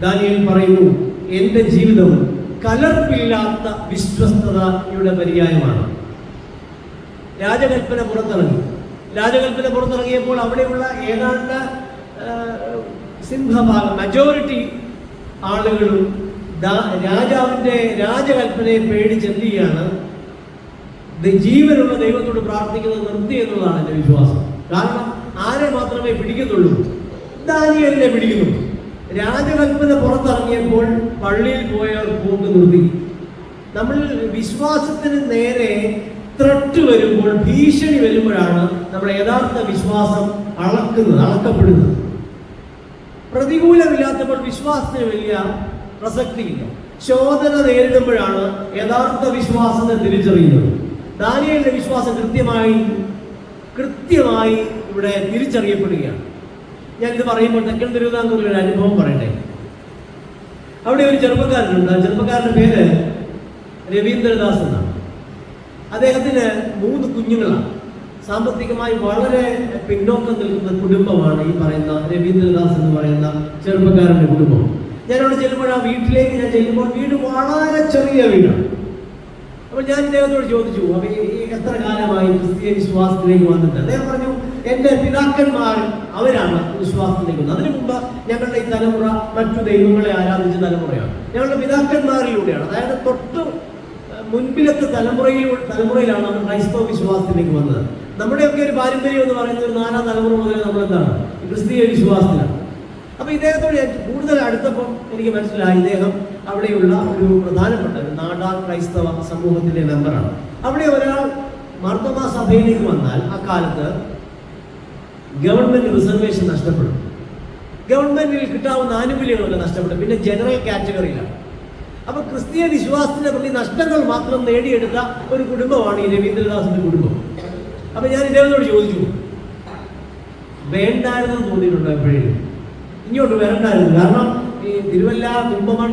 ദാനിയേൽ പറയുന്നു, എന്റെ ജീവിതം കലർപ്പില്ലാത്ത വിശ്വസ്തതയുടെ പര്യായമാണ്. രാജകൽപ്പന പുറത്തിറങ്ങിയപ്പോൾ അവിടെയുള്ള ഏതാണ്ട് സിംഹഭാഗം, മജോറിറ്റി ആളുകളും രാജാവിന്റെ രാജകൽപ്പനയെ പേടിച്ച് എന്ത് ചെയ്യാണ്? ജീവനുള്ള ദൈവത്തോട് പ്രാർത്ഥിക്കുന്നത് നിർത്തി എന്നുള്ളതാണ് എന്റെ വിശ്വാസം. കാരണം ആരെ മാത്രമേ പിടിക്കുന്നുള്ളൂ? ദാനിയേലിനെ പിടിക്കുന്നു. രാജകൽപ്പന പുറത്തിറങ്ങിയപ്പോൾ പള്ളിയിൽ പോയവർ പോക്ക് നിർത്തി. നമ്മൾ വിശ്വാസത്തിന് നേരെ ത്രട്ട് വരുമ്പോൾ, ഭീഷണി വരുമ്പോഴാണ് നമ്മുടെ യഥാർത്ഥ വിശ്വാസം അളക്കപ്പെടുന്നത്. പ്രതികൂലമില്ലാത്തപ്പോൾ വിശ്വാസത്തിന് വലിയ പ്രസക്തിയില്ല. ശോധന നേരിടുമ്പോഴാണ് യഥാർത്ഥ വിശ്വാസത്തെ തിരിച്ചറിയുന്നത്. ദാനിയേലിന്റെ വിശ്വാസം കൃത്യമായി ഇവിടെ തിരിച്ചറിയപ്പെടുകയാണ്. ഞാനിത് പറയുമ്പോൾ തെക്കൻ തിരുവിതാംകൂറിൽ ഒരു അനുഭവം പറയട്ടെ. അവിടെ ഒരു ചെറുപ്പക്കാരനുണ്ട്. ആ ചെറുപ്പക്കാരന്റെ പേര് രവീന്ദ്രദാസ് എന്നാണ്. അദ്ദേഹത്തിന് 3 കുഞ്ഞുങ്ങളാണ്. സാമ്പത്തികമായി വളരെ പിന്നോക്കം നിൽക്കുന്ന കുടുംബമാണ് ഈ പറയുന്ന രവീന്ദ്രദാസ് എന്ന് പറയുന്ന ചെറുപ്പക്കാരന്റെ കുടുംബം. ഞാനവിടെ ചെല്ലുമ്പോൾ ആ വീട്ടിലേക്ക് ചെല്ലുമ്പോൾ വീട് വളരെ ചെറിയ വീടാണ്. അപ്പോൾ ഞാൻ ഇദ്ദേഹത്തോട് ചോദിച്ചു, അപ്പൊ ഈ എത്ര കാലമായി ക്രിസ്തീയ വിശ്വാസത്തിലേക്ക് വന്നിട്ട്? അദ്ദേഹം പറഞ്ഞു, എന്റെ പിതാക്കന്മാർ അവരാണ് വിശ്വാസത്തിലേക്ക് വന്നത്. അതിനു മുമ്പ് ഞങ്ങളുടെ ഈ തലമുറ മറ്റു ദൈവങ്ങളെ ആരാധിച്ച തലമുറയാണ്. ഞങ്ങളുടെ പിതാക്കന്മാരിലൂടെയാണ്, അതായത് തൊട്ട് മുൻപിലത്തെ തലമുറയിലാണ് നമ്മൾ ക്രൈസ്തവ വിശ്വാസത്തിലേക്ക് വന്നത്. നമ്മുടെയൊക്കെ ഒരു പാരമ്പര്യം എന്ന് പറയുന്നത് ഒരു 4ാം തലമുറ മുതൽ നമ്മളെന്താണ്? ക്രിസ്തീയ വിശ്വാസത്തിലാണ്. അപ്പൊ ഇദ്ദേഹത്തോട് കൂടുതൽ അടുത്തപ്പം എനിക്ക് മനസ്സിലായി, ഇദ്ദേഹം അവിടെയുള്ള ഒരു പ്രധാനപ്പെട്ട ഒരു നാടാർ ക്രൈസ്തവ സമൂഹത്തിന്റെ മെമ്പറാണ്. അവിടെ ഒരാൾ മാർത്തോമാ സഭയിലേക്ക് വന്നാൽ അക്കാലത്ത് ഗവൺമെന്റ് റിസർവേഷൻ നഷ്ടപ്പെടും. ഗവൺമെന്റിൽ കിട്ടാവുന്ന ആനുകൂല്യങ്ങളൊക്കെ നഷ്ടപ്പെടും. പിന്നെ ജനറൽ കാറ്റഗറിയിലാണ്. അപ്പൊ ക്രിസ്തീയ വിശ്വാസത്തിന്റെ പ്രതി നഷ്ടങ്ങൾ മാത്രം നേടിയെടുത്ത ഒരു കുടുംബമാണ് ഈ രവീന്ദ്രദാസിന്റെ കുടുംബം. അപ്പൊ ഞാൻ ഇദ്ദേഹത്തോട് ചോദിച്ചു, വേണ്ടായിരുന്നു തോന്നിയിട്ടുണ്ടോ എപ്പോഴേലും? ഇങ്ങോട്ട് വരണ്ടായിരുന്നു. കാരണം ഈ തിരുവല്ല, കുമ്പമൺ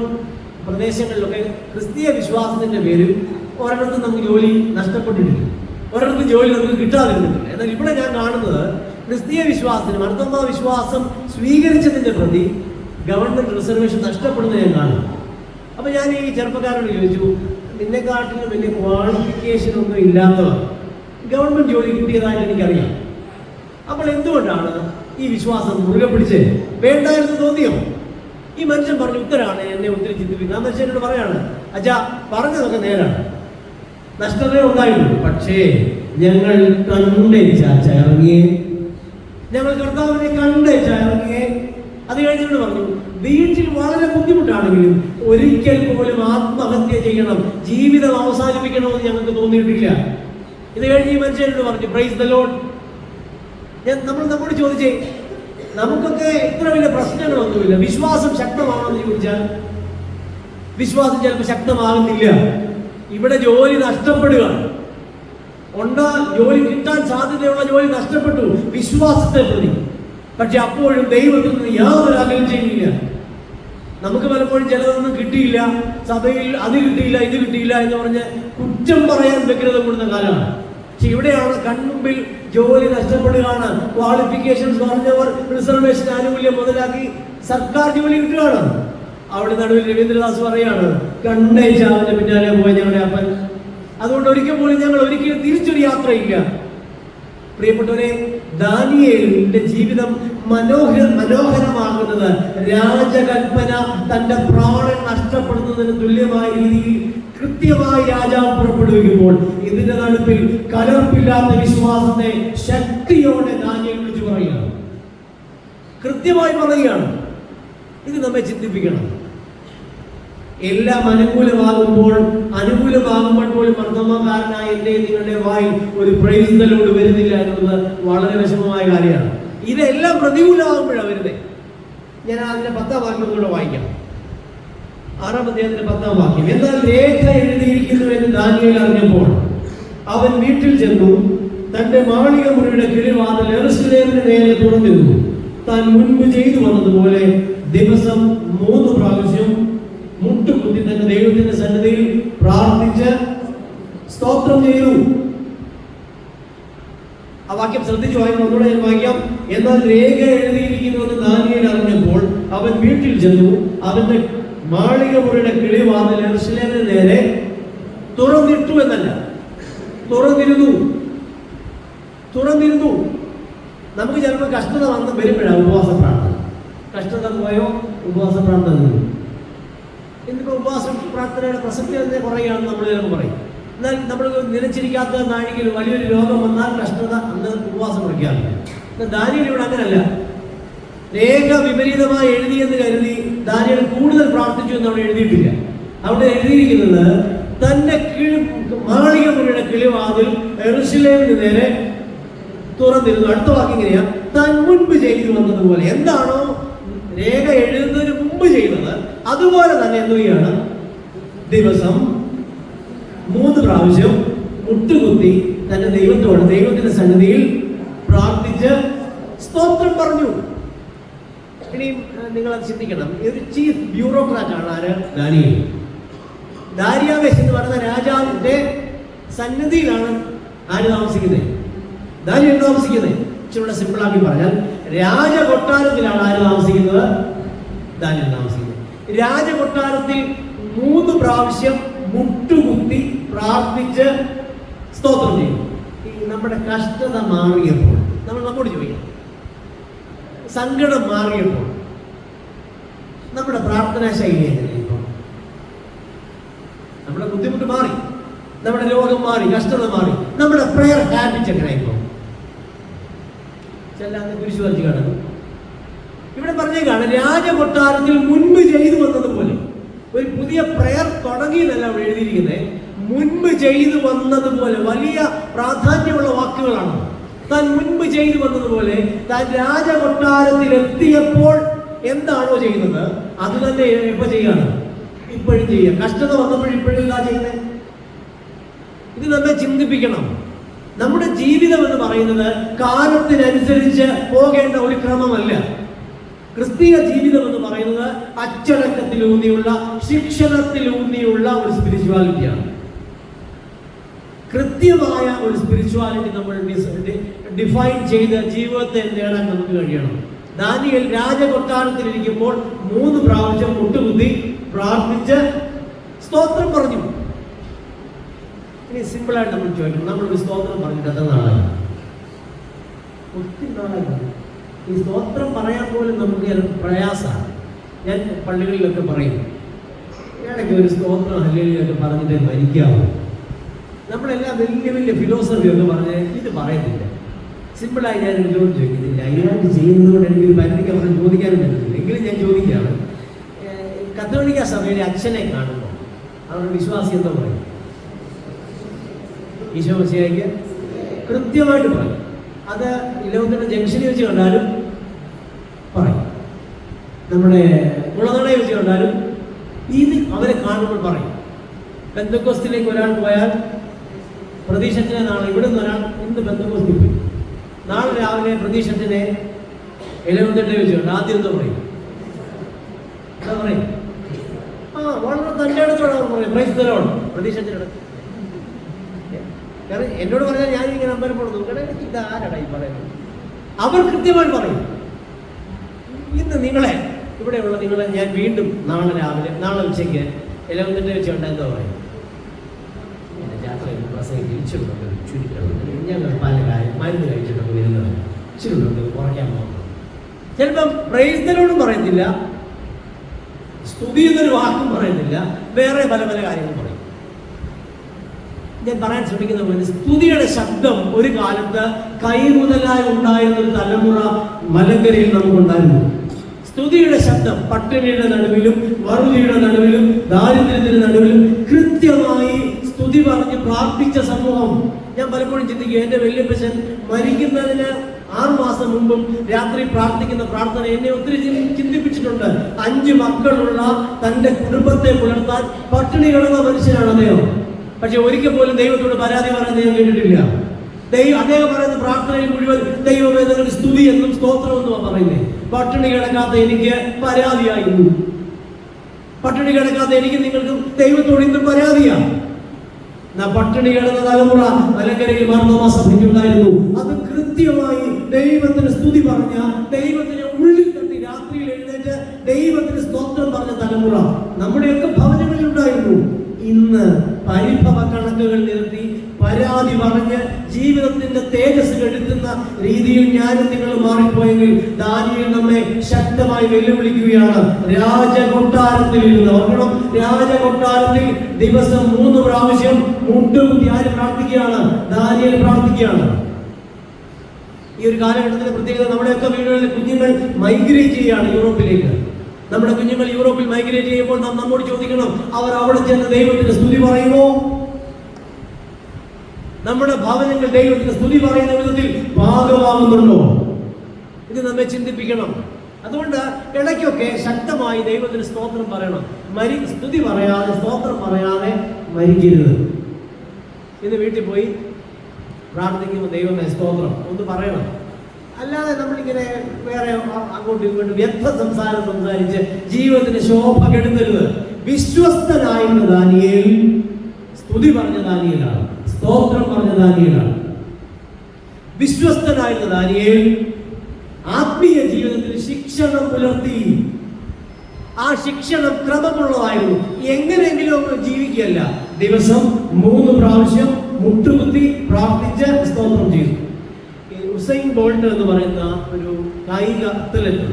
പ്രദേശങ്ങളിലൊക്കെ ക്രിസ്തീയ വിശ്വാസത്തിന്റെ പേരിൽ ഒരിടത്തും നമുക്ക് ജോലി നഷ്ടപ്പെട്ടിട്ടില്ല, ഒരിടത്തും ജോലി നമുക്ക് കിട്ടാതിരുന്നിട്ടില്ല. എന്നാൽ ഇവിടെ ഞാൻ കാണുന്നത് ക്രിസ്തീയ വിശ്വാസത്തിന്, മാർത്തോമാ വിശ്വാസം സ്വീകരിച്ചതിന്റെ പ്രതി ഗവൺമെന്റ് റിസർവേഷൻ നഷ്ടപ്പെടുന്നത് ഞാൻ കാണുന്നു. അപ്പൊ ഞാൻ ഈ ചെറുപ്പക്കാരോട് ചോദിച്ചു, നിന്നെക്കാട്ടിലും വലിയ ക്വാളിഫിക്കേഷൻ ഒന്നും ഇല്ലാത്തവർ ഗവൺമെന്റ് ജോലി കിട്ടിയതായിട്ട് എനിക്കറിയാം. അപ്പോൾ എന്തുകൊണ്ടാണ് ഈ വിശ്വാസം മുറുകെ പിടിച്ച് വേണ്ടായിരുന്നു തോന്നിയോ? ഈ മനുഷ്യൻ പറഞ്ഞ ഉത്തരാണ് എന്നെ ഒത്തിരി ചിന്തിപ്പിക്കുന്നത്. ആ മനുഷ്യനോട് പറയാണ്, അച്ഛാ പറഞ്ഞതൊക്കെ നേരാണ്, നഷ്ടത ഉണ്ടായിരുന്നു, പക്ഷേ ഞങ്ങൾ കണ്ടേച്ചിറങ്ങിയേ, ഞങ്ങൾ കർത്താവിനെ കണ്ടേച്ചിറങ്ങിയേ. അത് കഴിഞ്ഞോട് പറഞ്ഞു, വീട്ടിൽ വളരെ ബുദ്ധിമുട്ടാണെങ്കിലും ഒരിക്കൽ പോലും ആത്മഹത്യ ചെയ്യണം, ജീവിതം അവസാനിപ്പിക്കണമെന്ന് ഞങ്ങൾക്ക് തോന്നിയിട്ടില്ല. ഇത് കഴിഞ്ഞ് ഈ മനുഷ്യനോട് പറഞ്ഞു, പ്രൈസ് ദ ലോർഡ്. നമ്മോട് ചോദിച്ചേ, നമുക്കൊക്കെ ഇത്ര വലിയ പ്രശ്നങ്ങളൊന്നുമില്ല, വിശ്വാസം ശക്തമാണെന്ന് ചോദിച്ചാൽ വിശ്വാസം ചിലപ്പോൾ ശക്തമാകുന്നില്ല. ഇവിടെ ജോലി നഷ്ടപ്പെടുകയാണ്. ജോലി കിട്ടാൻ സാധ്യതയുള്ള ജോലി നഷ്ടപ്പെട്ടു വിശ്വാസത്തെ പ്രതി. പക്ഷെ അപ്പോഴും ദൈവത്തിൽ നിന്ന് യാതൊരു അകൽച്ചയുമില്ല. നമുക്ക് പലപ്പോഴും ചിലതൊന്നും കിട്ടിയില്ല, സഭയിൽ അത് കിട്ടിയില്ല, ഇത് കിട്ടിയില്ല എന്ന് പറഞ്ഞ് കുറ്റം പറയാൻ വ്യഗ്രത കൂടുന്ന കാലമാണ്. പക്ഷെ ഇവിടെയാണ് കൺമുമ്പിൽ ജോലി നഷ്ടപ്പെടുകയാണ്. ക്വാളിഫിക്കേഷൻസ് പറഞ്ഞവർ റിസർവേഷൻ ആനുകൂല്യം മുതലാക്കി സർക്കാർ ജോലി കിട്ടുകയാണ്. അവിടെ നടുവിൽ രവീന്ദ്രദാസ് പറയാണ്, കണ്ണേച്ച അവന്റെ പിന്നാലെ പോയ ഞങ്ങളുടെ അപ്പൻ. അതുകൊണ്ട് ഞങ്ങൾ ഒരിക്കലും തിരിച്ചൊരു യാത്രയില്ല. പ്രിയപ്പെട്ടവരെ, ദാനിയേലിന്റെ ജീവിതം മനോഹരമാകുന്നത് രാജകൽപ്പന തന്റെ പ്രാണൻ നഷ്ടപ്പെടുന്നതിന് തുല്യമായ രീതിയിൽ കൃത്യമായി രാജാവ് പുറപ്പെടുവിക്കുമ്പോൾ ഇതിന്റെ നടുപ്പിൽ കലർപ്പില്ലാത്ത വിശ്വാസത്തെ ശക്തിയോടെ ദാനിയേൽ വിളിച്ചു പറയുകയാണ്, കൃത്യമായി പറയുകയാണ്. ഇത് നമ്മെ ചിന്തിപ്പിക്കണം. എല്ലാം അനുകൂലമാകുമ്പോൾ പോലും മർദ്ദമാകാരനായ എൻ്റെ നിങ്ങളുടെ വായിൽ ഒരു പ്രൈസ് ദി ലോർഡ് വരുന്നില്ല എന്നുള്ളത് വളരെ വിഷമമായ കാര്യമാണ്. ഇതെല്ലാം പ്രതികൂലമാകുമ്പോഴാണ് വരുന്നത്. ഞാൻ അതിന്റെ 10-ാം വാക്യം കൂടെ വായിക്കാം. 6-ാം അധ്യായത്തിന്റെ 10-ാം വാക്യം. എന്നാൽ രേഖ എഴുതിയിരിക്കുന്നു എന്ന് ദാനിയേൽ അറിഞ്ഞപ്പോൾ അവൻ വീട്ടിൽ ചെന്നു, തന്റെ മാളിക മുറിയുടെ കിളിവാതിൽ യെരൂശലേമിന് നേരെ തുറന്നിരുന്നു. താൻ മുൻപ് ചെയ്തു വന്നതുപോലെ ദിവസം 3 പ്രാവശ്യം മുട്ടുകുത്തി തന്റെ ദൈവത്തിന്റെ സന്നിധിയിൽ പ്രാർത്ഥിച്ച് സ്തോത്രം ചെയ്തു. ആ വാക്യം ശ്രദ്ധിച്ചു വായിക്കണം. ഒന്നുകൂടെ ഞാൻ വായിക്കാം. എന്നാൽ രേഖ എഴുതിയിരിക്കുന്നുവെന്ന് ദാനിയേൽ അറിഞ്ഞപ്പോൾ അവൻ വീട്ടിൽ ചെന്നു, അവന്റെ മാളിക മുറിയുടെ കിളിവാതിൽ യെരൂശലേമിന് നേരെ തുറന്നിട്ടു എന്നല്ല, തുറന്നിരുന്നു. നമുക്ക് ചിലപ്പോൾ കഷ്ടത വന്ന് വരുമ്പോഴാണ് ഉപവാസ പ്രാർത്ഥന. കഷ്ടത പോയോ ഉപവാസ പ്രാർത്ഥന നിന്നു. ഇന്നിപ്പോൾ ഉപവാസ പ്രാർത്ഥനയുടെ പ്രസക്തി തന്നെ കുറയുകയാണെന്ന് നമ്മൾ ചിലപ്പോൾ പറയും. എന്നാൽ നമ്മൾ നിലച്ചിരിക്കാത്ത നാഴികയിൽ വലിയൊരു രോഗം വന്നാൽ കഷ്ടത അന്ന് ഉപവാസം മുറിക്കാറില്ല. എന്നാൽ ദാനിയേൽ ഇവിടെ അങ്ങനല്ല. രേഖ വിപരീതമായി എഴുതിയെന്ന് കരുതി ദാനിയേൽ കൂടുതൽ പ്രാർത്ഥിച്ചു എന്ന് അവിടെ എഴുതിയിട്ടില്ല. അവിടെ എഴുതിയിരിക്കുന്നത് തന്റെ മാളിക മുറിയുടെ കിളിവാതിൽ യെരൂശലേമിന് നേരെ തുറന്നിരുന്നു. അടുത്ത വാക്യം ഇങ്ങനെയാ, താൻ മുൻപ് ചെയ്തു വന്നതുപോലെ. എന്താണോ രേഖ എഴുതുന്നതിന് മുമ്പ് ചെയ്യുന്നത് അതുപോലെ തന്നെ എന്ത് ചെയ്യാണ്, ദിവസം 3 പ്രാവശ്യം മുട്ടുകുത്തി തന്റെ ദൈവത്തിന്റെ സന്നിധിയിൽ പ്രാർത്ഥിച്ച് സ്തോത്രം പറഞ്ഞു. ഇനി നിങ്ങൾ അത് ചിന്തിക്കണം. ഒരു ചീഫ് ബ്യൂറോക്രാറ്റ് ആണ് ആര്? ദാനിയേൽ. ദാരിയാവേശ് എന്ന് പറയുന്ന രാജാവിന്റെ സന്നിധിയിലാണ് ആര് താമസിക്കുന്നത്? ദാനിയേൽ താമസിക്കുന്നത്. ഇച്ചിരി സിമ്പിളാക്കി പറഞ്ഞാൽ രാജകൊട്ടാരത്തിലാണ് ആര് താമസിക്കുന്നത്? ദാനിയേൽ താമസിക്കുന്നത്. രാജകൊട്ടാരത്തിൽ 3 പ്രാവശ്യം മുട്ടുകുത്തി പ്രാർത്ഥിച്ച് സ്തോത്രം ചെയ്യും. നമ്മുടെ കഷ്ടത മാറിയപ്പോൾ നമ്മോട് ചോദിക്കാം, സങ്കടം മാറിയപ്പോൾ നമ്മുടെ പ്രാർത്ഥനാ ശൈലി എങ്ങനെയാ? നമ്മുടെ ബുദ്ധിമുട്ട് മാറി, നമ്മുടെ രോഗം മാറി, കഷ്ടത മാറി, നമ്മുടെ പ്രയർ ഹാബിറ്റ് എങ്ങനെയായിപ്പോ? ചെല്ലാതെ കുരിശു വരച്ച് കിടന്നു. ഇവിടെ പറഞ്ഞേക്കാണ് രാജകൊട്ടാരത്തിൽ മുൻപ് ചെയ്തു വന്നതുപോലെ. ഒരു പുതിയ പ്രയർ തുടങ്ങിയെന്നല്ല അവിടെ എഴുതിയിരിക്കുന്നത്, മുൻപ് ചെയ്തു വന്നതുപോലെ. വലിയ പ്രാധാന്യമുള്ള വാക്കുകളാണ്. താൻ മുൻപ് ചെയ്തു വന്നതുപോലെ താൻ രാജകൊട്ടാരത്തിൽ എത്തിയപ്പോൾ എന്താണോ ചെയ്യുന്നത് അത് തന്നെ എപ്പോ ചെയ്യാണ്? ഇപ്പോഴും ചെയ്യുക. കഷ്ടത വന്നപ്പോൾ ഇപ്പോഴും ഇതാ ചെയ്യുന്നത്. ഇത് നമ്മെ ചിന്തിപ്പിക്കണം. നമ്മുടെ ജീവിതം എന്ന് പറയുന്നത് കാലത്തിനനുസരിച്ച് പോകേണ്ട ഒരു ക്രമമല്ല. ക്രിസ്തീയ ജീവിതം എന്ന് പറയുന്നത് അച്ചടക്കത്തിലൂന്നിയുള്ള, ശിക്ഷണത്തിലൂന്നിയുള്ള ഒരു സ്പിരിച്വാലിറ്റിയാണ്. കൃത്യമായ ഒരു സ്പിരിച്വാലിറ്റി നമ്മൾ ഡിഫൈൻ ചെയ്ത് ജീവിതത്തെ നേടാൻ നമുക്ക് കഴിയണം. ദാനിയേൽ രാജകൊട്ടാരത്തിലിരിക്കുമ്പോൾ 3 പ്രാവശ്യം മുട്ടുകുത്തി പ്രാർത്ഥിച്ച് സ്തോത്രം പറഞ്ഞു. ഇനി സിമ്പിളായിട്ട് നമ്മൾ ചോദിക്കണം, നമ്മളൊരു സ്തോത്രം പറഞ്ഞിട്ട് എത്ര നാളായി? ഒത്തിരി നാളായി. ഈ സ്തോത്രം പറയാൻ പോലും നമുക്ക് പ്രയാസമാണ്. ഞാൻ പള്ളികളിലൊക്കെ പറയും, ഇടയ്ക്ക് ഒരു സ്തോത്രം ഹല്ലേലൂയൊക്കെ പറഞ്ഞിട്ട് മരിക്കാവും. നമ്മളെല്ലാം വലിയ ഫിലോസഫിയൊക്കെ പറഞ്ഞ് ഇത് പറയുന്നില്ല. സിമ്പിളായി ഞാൻ എന്നോട് ചോദിക്കുന്നില്ല. അതിനായിട്ട് ചെയ്യുന്നതുകൊണ്ട് എനിക്കൊരു പരിധിക്ക് അവരെ ചോദിക്കാനും പറ്റുന്നില്ല. എങ്കിലും ഞാൻ ചോദിക്കുകയാണ്, കത്തോലിക്ക സഭയിലെ അച്ഛനെ കാണുമ്പോൾ അവരുടെ വിശ്വാസി എന്താ പറയും? ഈശോ മിശിഹായ്ക്ക് കൃത്യമായിട്ട് പറയും. അത് ലോകത്തിന്റെ ജംഗ്ഷനിൽ വെച്ച് കണ്ടാലും പറയും, നമ്മുടെ കുളനടയിൽ വെച്ച് കണ്ടാലും ഇത് അവരെ കാണുമ്പോൾ പറയും. പെന്തക്കോസ്തിലേക്ക് ഒരാൾ പോയാൽ പ്രതീക്ഷത്തിനെ നാളെ ഇവിടെ നിന്ന് ഒരാൾ ഇന്ന് പെന്തക്കോസ്തിൽ പോയി, നാളെ രാവിലെ പ്രതീക്ഷത്തിനെ എലവന്തിട്ട് വെച്ചുകൊണ്ട് ആദ്യം എന്താ പറയും? എന്താ പറയും? വളരെ തൻ്റെ അടുത്തോടെ അവർ പറയും പ്രൈസ്തലോട് പ്രതീക്ഷത്തിനോട്. കാരണം എന്നോട് പറഞ്ഞാൽ ഞാനിങ്ങനെ അമ്പലപ്പെടുന്നു, കാരണം ഇത് ആരാടാ ഈ പറയുന്നത്? അവർ കൃത്യമായി പറയും, ഇന്ന് നിങ്ങളെ ഇവിടെയുള്ള നിങ്ങളെ ഞാൻ വീണ്ടും നാളെ രാവിലെ നാളെ ഉച്ചയ്ക്ക് എലവന്തിട്ട് വെച്ചുകൊണ്ട് എന്താ പറയും? യാത്രയിൽ പ്രസംഗം ഇച്ചിട്ടുണ്ട് ചുരുക്കം, ഞങ്ങൾ പല കാര്യം മരുന്ന് കഴിച്ചിട്ടൊക്കെ വരുന്നത് ഇച്ചിട്ടുണ്ട് കുറയ്ക്കാൻ പോകുന്നത്. ചിലപ്പം പ്രൈസ്തലോടും പറയത്തില്ല, സ്തുതി എന്നൊരു വാക്കും പറയുന്നില്ല, വേറെ പല പല കാര്യങ്ങളും പറയും. ഞാൻ പറയാൻ ശ്രമിക്കുന്ന പോലെ സ്തുതിയുടെ ശബ്ദം ഒരു കാലത്ത് കൈമുതലായി ഉണ്ടായിരുന്ന ഒരു തലമുറ മലങ്കരയിൽ നമുക്കുണ്ടായിരുന്നു. സ്തുതിയുടെ ശബ്ദം പട്ടിണിയുടെ നടുവിലും വറുതിയുടെ നടുവിലും ദാരിദ്ര്യത്തിന്റെ നടുവിലും കൃത്യമായി സ്തുതി പറഞ്ഞ് പ്രാർത്ഥിച്ച സമൂഹം. ഞാൻ പലപ്പോഴും ചിന്തിക്കും, എൻ്റെ വല്യപ്പച്ചൻ മരിക്കുന്നതിന് 6 മാസം മുമ്പും രാത്രി പ്രാർത്ഥിക്കുന്ന പ്രാർത്ഥന എന്നെ ഒത്തിരി ചിന്തിപ്പിച്ചിട്ടുണ്ട്. 5 മക്കളുള്ള തൻ്റെ കുടുംബത്തെ പുലർത്താൻ പട്ടിണി കിടന്ന മനുഷ്യനാണ് അദ്ദേഹം. പക്ഷെ ഒരിക്കൽ പോലും ദൈവത്തോട് പരാതി പറയുന്നത് ഞാൻ കേട്ടിട്ടില്ല. അദ്ദേഹം പറയുന്ന പ്രാർത്ഥനയിൽ മുഴുവൻ ദൈവമേ നിനക്ക് സ്തുതി എന്നും സ്തോത്രം എന്നുമാണ് പറയുന്നത്. പട്ടിണി കിടക്കാത്ത എനിക്ക് പരാതിയായിരുന്നു, പട്ടിണി കിടക്കാത്ത എനിക്ക് നിങ്ങൾക്ക് ദൈവത്തോട് ഇന്നും പരാതിയാണ്. പട്ടിണി കിടന്ന തലമുറ മലങ്കരയിൽ മാർത്തോമാ സഭയ്ക്കുണ്ടായിരുന്നു. അത് കൃത്യമായി ദൈവത്തിന് സ്തുതി പറഞ്ഞ, ദൈവത്തിന് ഉള്ളിൽ തട്ടി രാത്രിയിൽ എഴുന്നേറ്റ് ദൈവത്തിന് സ്തോത്രം പറഞ്ഞ തലമുറ നമ്മുടെയൊക്കെ ഭവനങ്ങളിൽ ഉണ്ടായിരുന്നു. ഇന്ന് പരിഭവ കണക്കുകൾ നിരത്തി പരാതി പറഞ്ഞ് ജീവിതത്തിന്റെ തേജസ് കെടുത്തുന്ന രീതിയിൽ ഞാനും നിങ്ങൾ മാറിപ്പോയെങ്കിൽ ദാനിയേൽ നമ്മെ ശക്തമായി വെല്ലുവിളിക്കുകയാണ്. രാജകൊട്ടാരത്തിൽ ഇരുന്ന് ഓർക്കണം, രാജകൊട്ടാരത്തിൽ ദിവസം 3 പ്രാവശ്യം മുട്ടുകുത്തി ആര് പ്രാർത്ഥിക്കുകയാണ്? ദാനിയേൽ പ്രാർത്ഥിക്കുകയാണ്. ഈ ഒരു കാലഘട്ടത്തിന്റെ പ്രത്യേകത, നമ്മുടെയൊക്കെ വീടുകളിലെ കുഞ്ഞുങ്ങൾ മൈഗ്രേറ്റ് ചെയ്യുകയാണ് യൂറോപ്പിലേക്ക്. നമ്മുടെ കുഞ്ഞുങ്ങൾ യൂറോപ്പിൽ മൈഗ്രേറ്റ് ചെയ്യുമ്പോൾ നാം നമ്മോട് ചോദിക്കണം, അവർ അവിടെ ചെന്ന് ദൈവത്തിന്റെ സ്തുതി പറയുമോ? നമ്മുടെ ഭവനങ്ങൾ ദൈവത്തിന്റെ സ്തുതി പറയുന്ന വിധത്തിൽ ഭാഗമാകുന്നുണ്ടോ? ഇത് നമ്മെ ചിന്തിപ്പിക്കണം. അതുകൊണ്ട് ഇടയ്ക്കൊക്കെ ശക്തമായി ദൈവത്തിന് സ്തോത്രം പറയണം. സ്തുതി പറയാതെ സ്തോത്രം പറയാതെ മരിക്കരുത്. ഇന്ന് വീട്ടിൽ പോയി പ്രാർത്ഥിക്കുമ്പോൾ ദൈവമേ സ്തോത്രം ഒന്ന് പറയണം. അല്ലാതെ നമ്മളിങ്ങനെ വേറെ അങ്ങോട്ടും ഇങ്ങോട്ടും വ്യർത്ഥ സംസാരം സംസാരിച്ച് ജീവിതത്തിന് ശോഭ കെടുത്തരുത്. വിശ്വസ്തനായിരുന്ന ദാനിയേൽ സ്തുതി പറഞ്ഞ ദാനിയേലാണ്, സ്തോത്രം പറഞ്ഞ ദാനിയേലാണ്. വിശ്വസ്തനായിരുന്ന ദാനിയേൽ ആത്മീയ ജീവിതത്തിൽ ശിക്ഷണം പുലർത്തി. ആ ശിക്ഷണം ക്രമമുള്ളതായിരുന്നു. എങ്ങനെയെങ്കിലും ജീവിക്കുകയല്ല, ദിവസം 3 പ്രാവശ്യം മുട്ടുകുത്തി പ്രാർത്ഥിച്ച് സ്തോത്രം ചെയ്തു. ഉസൈൻ ബോൾട്ട് എന്ന് പറയുന്ന ഒരു കായിക അത്ലറ്റ്,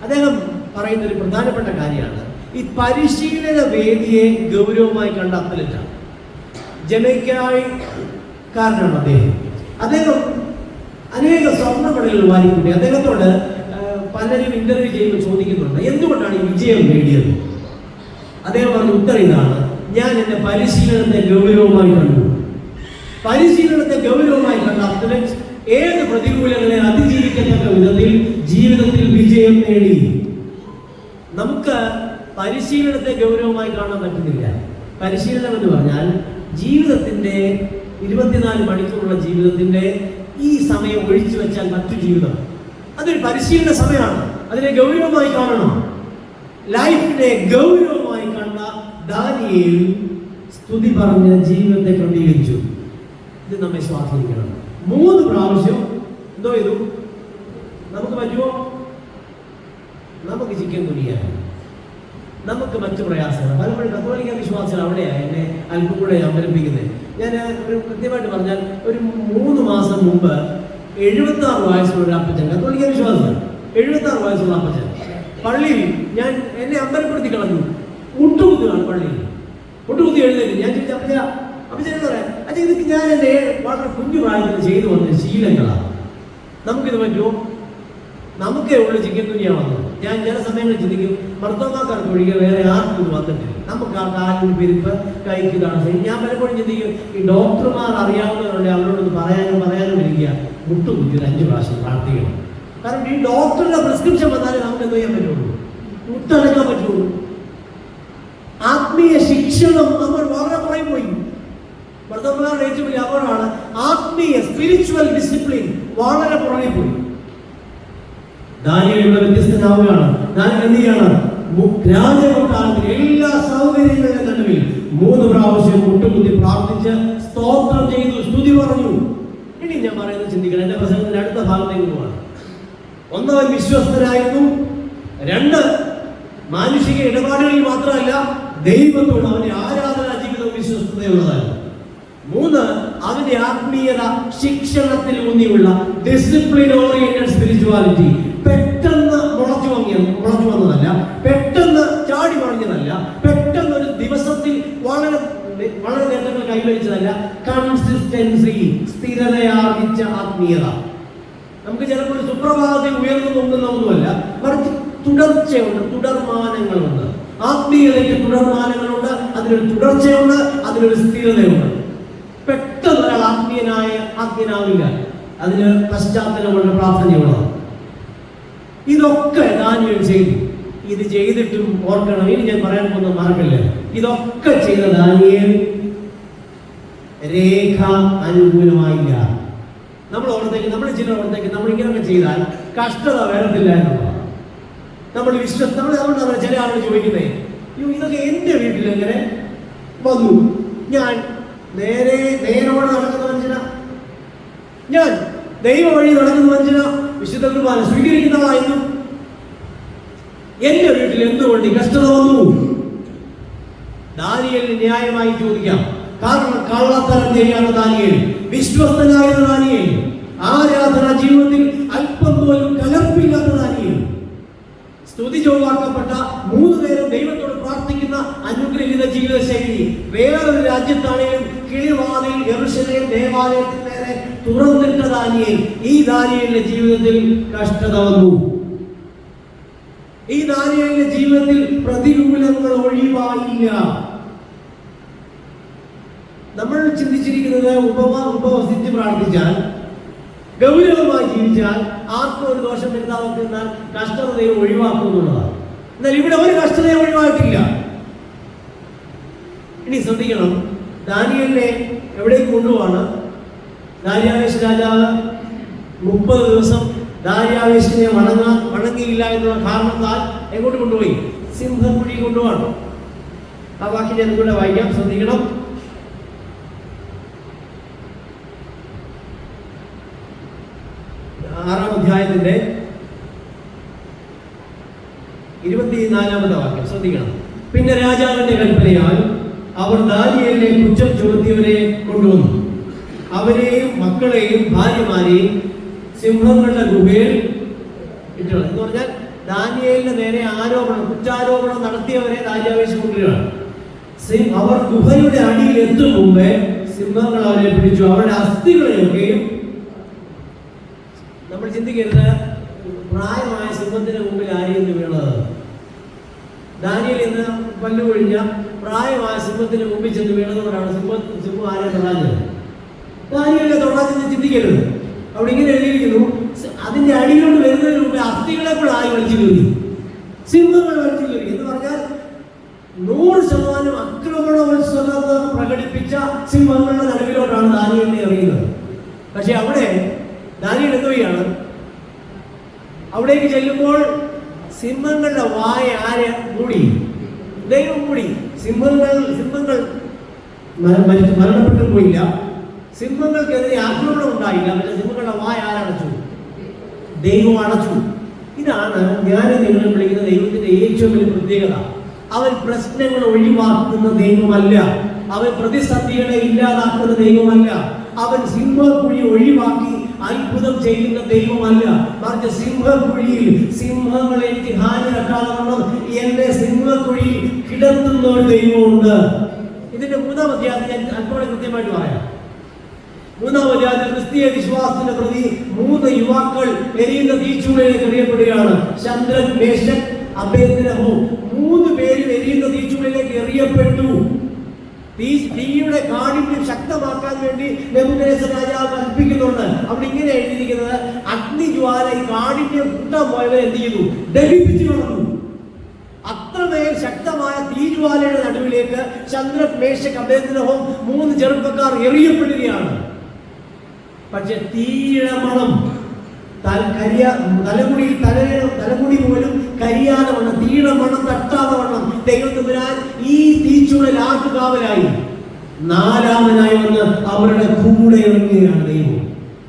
അദ്ദേഹം പറയുന്ന ഒരു പ്രധാനപ്പെട്ട കാര്യമാണ്, ഈ പരിശീലന വേദിയെ ഗൗരവമായി കണ്ട അത്ലറ്റാണ്. ജമൈക്കാരനാണ് അദ്ദേഹം അനേക സ്വർണ്ണ മെഡലുകൾ വാങ്ങിക്കൂട്ടി. അദ്ദേഹത്തോട് പലരും ഇന്റർവ്യൂ ചെയ്യുമ്പോൾ ചോദിക്കുന്നുണ്ട്, എന്തുകൊണ്ടാണ് ഈ വിജയം നേടിയത്? അദ്ദേഹം പറഞ്ഞ ഉത്തരം ഇതാണ്, ഞാൻ എൻ്റെ പരിശീലനത്തെ ഗൗരവമായി കണ്ടു. പരിശീലനത്തെ ഗൗരവമായി കണ്ട അത്ലറ്റ് ഏത് പ്രതികൂലങ്ങളെ അതിജീവിക്കത്തക്ക വിധത്തിൽ ജീവിതത്തിൽ വിജയം നേടി. നമുക്ക് പരിശീലനത്തെ ഗൗരവമായി കാണാൻ പറ്റുന്നില്ല. പരിശീലനം എന്ന് പറഞ്ഞാൽ ജീവിതത്തിന്റെ 24 മണിക്കൂറുള്ള ജീവിതത്തിന്റെ ഈ സമയം ഒഴിച്ചു വെച്ചാൽ മറ്റു ജീവിതം, അതൊരു പരിശീലന സമയമാണ്. അതിനെ ഗൗരവമായി കാണണം. ലൈഫിനെ ഗൗരവമായി കണ്ട ദാനിയേൽ സ്തുതി പറഞ്ഞ ജീവിതത്തെ ക്രമീകരിച്ചു. ഇത് നമ്മെ സ്വാധീനിക്കണം. 3 പ്രാവശ്യം എന്തോ ചെയ്തു? നമുക്ക് പറ്റുമോ? നമുക്ക് ചിക്കൻ കുനിയാണ്, നമുക്ക് മറ്റു പ്രയാസങ്ങൾ. പലപ്പോഴും കത്തോലിക്ക വിശ്വാസികൾ അവിടെയാണ് എന്നെ അല്പം കൂടെ അവലംബിക്കുന്നത്. ഞാൻ ഒരു കൃത്യമായിട്ട് പറഞ്ഞാൽ ഒരു 3 മാസം മുമ്പ് 76 വയസ്സുള്ള ഒരു അപ്പച്ചൻ, കത്തോലിക്ക വിശ്വാസിയാണ്, 76 വയസ്സുള്ള അപ്പച്ചൻ പള്ളിയിൽ എന്നെ അമ്പലപ്പെടുത്തി കളഞ്ഞു. മുട്ടുകുത്തുകയാണ് പള്ളിയിൽ, മുട്ടുകുത്തി എഴുന്നേറ്റ്. ഞാൻ ചോദിച്ചു, അപ്പച്ചൻ പറയാം, അച്ഛൻ ഇതൊക്കെ ഞാൻ എൻ്റെ വളരെ കുഞ്ഞു പ്രായത്തിൽ ചെയ്തു വന്ന ശീലങ്ങളാണ്, നമുക്കിത് പറ്റുമോ? നമുക്കേ ഉള്ളു ചിക്കൻ കുനിയാ വന്നത്. ഞാൻ ചില സമയങ്ങളിൽ ചിന്തിക്കും, ഭർത്താക്കാർക്ക് ഒഴികെ വേറെ ആർക്കും ഇത് വന്നിട്ടില്ല. നമുക്ക് ആ കാലിന് പെരുപ്പ്, കൈക്ക് തടസ്സം. ഞാൻ പലപ്പോഴും ചിന്തിക്കും, ഈ ഡോക്ടർമാർ അറിയാവുന്നവരുണ്ട്, അവരോടൊന്ന് പറയാനും ഇരിക്കുക, മുട്ടുകുത്തി 5 പ്രാവശ്യം പ്രാർത്ഥിക്കണം. കാരണം ഈ ഡോക്ടറുടെ പ്രിസ്ക്രിപ്ഷൻ വന്നാലേ നമുക്ക് എന്ത് ചെയ്യാൻ പറ്റുള്ളൂ, മുട്ടടക്കാൻ പറ്റുള്ളൂ. ആത്മീയ ശിക്ഷണം നമ്മൾ വളരെ പുറകെ പോയി. ഭർത്താക്കന്മാരുടെ ഏറ്റവും വലിയ അപകടമാണ് ആത്മീയ സ്പിരിച്വൽ ഡിസിപ്ലിൻ വളരെ പുറകെ പോയി. ദാനിയേൽ വ്യത്യസ്തനാവുകയാണ്. ദാനിയേൽ എന്ത് ചെയ്യാണ്? രാജകൊട്ടാരത്തിൽ എല്ലാ സൗകര്യങ്ങളുടെ നടുവിൽ 3 പ്രാവശ്യം മുട്ടുകുത്തി പ്രാർത്ഥിച്ച് സ്തോത്രം ചെയ്തു, സ്തുതി പറഞ്ഞു. ഇനി ഞാൻ പറയുന്നത് ചിന്തിക്കണം. എന്റെ പ്രസംഗത്തിന്റെ അടുത്ത ഭാഗത്തേക്ക് പോവാണ്. 1, അവൻ വിശ്വസ്തനായിരുന്നു. 2, മാനുഷിക ഇടപാടുകളിൽ മാത്രമല്ല ദൈവത്തോട് അവന്റെ ആരാധനാ ജീവിതവും വിശ്വസ്തതയുള്ളതായിരുന്നു. 3, അവന്റെ ആത്മീയത ശിക്ഷണത്തിൽ ഊന്നിയുള്ള ഡിസിപ്ലിൻ ഓറിയന്റഡ് സ്പിരിച്വാലിറ്റി. പെട്ടെന്ന് മുളച്ചു വന്നതല്ല, പെട്ടെന്ന് ചാടി മറിഞ്ഞതല്ല, പെട്ടെന്ന് ഒരു ദിവസത്തിൽ വളരെ നേട്ടങ്ങൾ കൈവരിച്ചതല്ല. കൺസിസ്റ്റൻസി, സ്ഥിരതയാർജിച്ച ആത്മീയത. നമുക്ക് ചിലപ്പോൾ സുപ്രഭാതത്തിൽ ഉയർന്നു നോക്കുന്നൊന്നുമല്ല, മറിച്ച് തുടർച്ചയുണ്ട്, തുടർമാനങ്ങളുണ്ട്. ആത്മീയതയ്ക്ക് തുടർമാനങ്ങളുണ്ട്, അതിനൊരു തുടർച്ചയുണ്ട്, അതിനൊരു സ്ഥിരതയുണ്ട്. പെട്ടെന്ന് ഒരാൾ ആത്മീയനാവില്ല. അതിന് പശ്ചാത്തലമുള്ള പ്രാർത്ഥനയുള്ളതാണ്. ഇതൊക്കെ ദാനിയേൽ ചെയ്തു. ഇത് ചെയ്തിട്ടും ഓർക്കണം, ഇനി ഞാൻ പറയാൻ പോകുന്ന മാർഗമില്ല. ഇതൊക്കെ ചെയ്ത ദാനിയേൽ രേഖ അനുകൂലമായില്ല. നമ്മൾ ചില ഓർത്തേക്ക് നമ്മൾ ഇങ്ങനെയൊക്കെ ചെയ്താൽ കഷ്ടത വരത്തില്ല എന്നുള്ളതാണ്. അതുകൊണ്ടാണ് ചില ആളുകൾ ചോദിക്കുന്നത്, ഇതൊക്കെ എന്റെ വീട്ടിൽ എങ്ങനെ വന്നു? ഞാൻ നേരോടെ നടക്കുന്ന മനുഷ്യന, ഞാൻ ദൈവ വഴി നടക്കുന്ന മനുഷ്യന, വിശുദ്ധ കുർബാന സ്വീകരിക്കുന്നതായിരുന്നു. എന്റെ വീട്ടിൽ എന്തുകൊണ്ട് കഷ്ടത വന്നു? ദാനിയേലിന് ന്യായമായി ചോദിക്കാം. കാരണം കള്ളത്തരം ചെയ്യാത്ത ദാനിയേൽ, വിശ്വസ്തനായ ദാനിയേൽ, ആരാധന ജീവിതത്തിൽ അല്പം പോലും കലർപ്പില്ലാത്ത ദാനിയേൽ, സ്തുതി ചൊവ്വാക്കപ്പെട്ട 3 നേരം ദൈവത്തോട് പ്രാർത്ഥിക്കുന്ന അനുഗ്രഹീത ജീവിത ശൈലി, വേറൊരു രാജ്യത്താണെങ്കിലും കിളിവാതിൽ യെരൂശലേം ദേവാലയത്തിന് നേരെ തുറന്നിട്ട ദാനിയേൽ. ഈ ദാനിയേലിന്റെ ജീവിതത്തിൽ കഷ്ടത വന്നു. ഈ ദാനിയേലിന്റെ ജീവിതത്തിൽ പ്രതികൂലങ്ങൾ ഒഴിവായില്ല. നമ്മൾ ചിന്തിച്ചിരിക്കുന്നത് ഉപവസിച്ച് പ്രാർത്ഥിച്ചാൽ, ഗൗരവമായി ജീവിച്ചാൽ, ആർക്കും ഒരു ദോഷം വരുത്താൻ കഷ്ടതയെ ഒഴിവാക്കും എന്നുള്ളതാണ്. എന്നാൽ ഇവിടെ ഒരു കഷ്ടതയെ ഒഴിവാക്കില്ല. ഇനി ശ്രദ്ധിക്കണം, ദാനിയേലിനെ എവിടേക്ക് കൊണ്ടുപോവാണ്? ദാര്യാവേശ് രാജാവ് 30 ദിവസം ദാര്യാവേശിനെ വണങ്ങിയില്ല എന്നുള്ള കാരണത്താൽ എങ്ങോട്ട് കൊണ്ടുപോയി? സിംഹക്കുഴി കൊണ്ടുപോകണം. ആ വാക്ക് ഞാൻ കൂടെ വായിക്കാം, ശ്രദ്ധിക്കണം. ആറാം അധ്യായത്തിന്റെ 24-ാമത്തെ വാക്യം ശ്രദ്ധിക്കണം. പിന്നെ രാജാവിന്റെ കൽപ്പനയാൽ അവർ ദാനിയേലിനെ കുറ്റം ചുമത്തിയവരെ കൊണ്ടുവന്നു. അവരെയും മക്കളെയും ഭാര്യമാരെയും സിംഹങ്ങളുടെ ഗുഹയിൽ ഇട്ടു. എന്ന് പറഞ്ഞാൽ ദാനിയേലിന് നേരെ കുറ്റാരോപണം നടത്തിയവരെ ദാര്യാവേശം കൊണ്ടുവരികയാണ്. അവർ ഗുഹയുടെ അടിയിൽ എത്തും മുമ്പേ സിംഹങ്ങൾ അവരെ പിടിച്ചു. അവരുടെ അസ്ഥികളെയൊക്കെയും, നമ്മൾ ചിന്തിക്കരുത് പ്രായമായ സിംഹത്തിന് മുമ്പിൽ ആരെയെന്ന് വീണത്. ദാനിയേൽ എന്ന് പല്ലുകൊഴിഞ്ഞ പ്രായമായ സിംഹത്തിന് മുമ്പിൽ ചെന്ന് വീണതുകൊണ്ടാണ് സിംഹം ആരെ തൊടാഞ്ഞത്. ദാനിയേലിനെ തൊടാഞ്ഞെന്ന് ചിന്തിക്കരുത്. അവിടെ ഇങ്ങനെ എഴുതിയിരിക്കുന്നു, അതിന്റെ അടിയിലോട്ട് വരുന്നതിന് മുമ്പേ അസ്ഥികളെ കൂടെ ആയി വലിച്ചു കയറി, സിംഹങ്ങൾ വലിച്ചു കയറി. എന്ന് പറഞ്ഞാൽ 100% ആക്രമണോത്സുകത പ്രകടിപ്പിച്ച സിംഹങ്ങളുടെ നടുവിലോട്ടാണ് ദാനിയേലിനെ എറിയുന്നത്. പക്ഷെ അവിടെ ദാനിയേൽ എന്തുകയാണ്? അവിടേക്ക് ചെല്ലുമ്പോൾ സിംഹങ്ങളുടെ വായ ആരെ മൂടി? ദൈവം മൂടി. സിംഹങ്ങൾ മരണപ്പെട്ടു പോയില്ല. സിംഹങ്ങൾക്കെതിരെ ആക്രമണം ഉണ്ടായില്ല. പക്ഷെ സിംഹങ്ങളുടെ വായ ആരടച്ചു? ദൈവം അടച്ചു. ഇതാണ് ഞാൻ നിങ്ങൾ വിളിക്കുന്ന ദൈവത്തിന്റെ ഏറ്റവും വലിയ പ്രത്യേകത. അവൻ പ്രശ്നങ്ങൾ ഒഴിവാക്കുന്ന ദൈവമല്ല, അവൻ പ്രതിസന്ധികളെ ഇല്ലാതാക്കുന്ന ദൈവമല്ല, അവൻ സിംഹക്കുഴി ഒഴിവാക്കി അത്ഭുതം ചെയ്യുന്ന ദൈവമല്ല. മറിച്ച് സിംഹക്കുഴിയിൽ സിംഹങ്ങൾ എനിക്ക് ഹാനിരക്കാതെ എന്നെ സിംഹക്കുഴിയിൽ കിടത്തുന്ന ഒരു ദൈവമുണ്ട്. ഇതിന്റെ 3-ാം അധ്യായത്തിൽ ഞാൻ അല്പം കൃത്യമായിട്ട് പറയാം. 3-ാം അധ്യായത്തിൽ ക്രിസ്തീയ വിശ്വാസത്തിന്റെ പ്രതി 3 യുവാക്കൾ എരിയുന്ന തീച്ചൂളയിലേക്ക് എറിയപ്പെടുകയാണ്. ശദ്രക്, മേശക്, അബേദ്നെഗോ 3 പേരും എരിയുന്ന തീച്ചൂളയിലേക്ക് എറിയപ്പെട്ടു. തീയുടെ കാഠിന്യം ശക്തമാക്കാൻ വേണ്ടി നെബൂഖദ്നേസർ രാജാവ് കൽപ്പിക്കുന്നുണ്ട്. അവിടെ ഇങ്ങനെ എഴുതിയിരിക്കുന്നത്, അഗ്നിജ്വാല ഈ കാഠിന്യം കൂട്ടാൻ പോയവരെ എന്ത് ചെയ്തു? ദഹിപ്പിച്ചു കളഞ്ഞു. അത്രമേൽ ശക്തമായ തീജ്വാലയുടെ നടുവിലേക്ക് ശദ്രക് മേശക് അബേദ്നെഗോ 3 ചെറുപ്പക്കാർ എറിയപ്പെടുകയാണ്. പക്ഷെ തീയുടെ മണം തലമുടി പോലും കരിയാതെ വണ്ണം, തീയുടെ മണം തട്ടാതെ വണ്ണം ദൈവത്തമ്പുരാൻ ഈ തീച്ചുളൽ ആട്ടുകാവലായി 4ാമനായി വന്ന് അവരുടെ കൂടെ ഇറങ്ങുകയാണ് ദൈവം.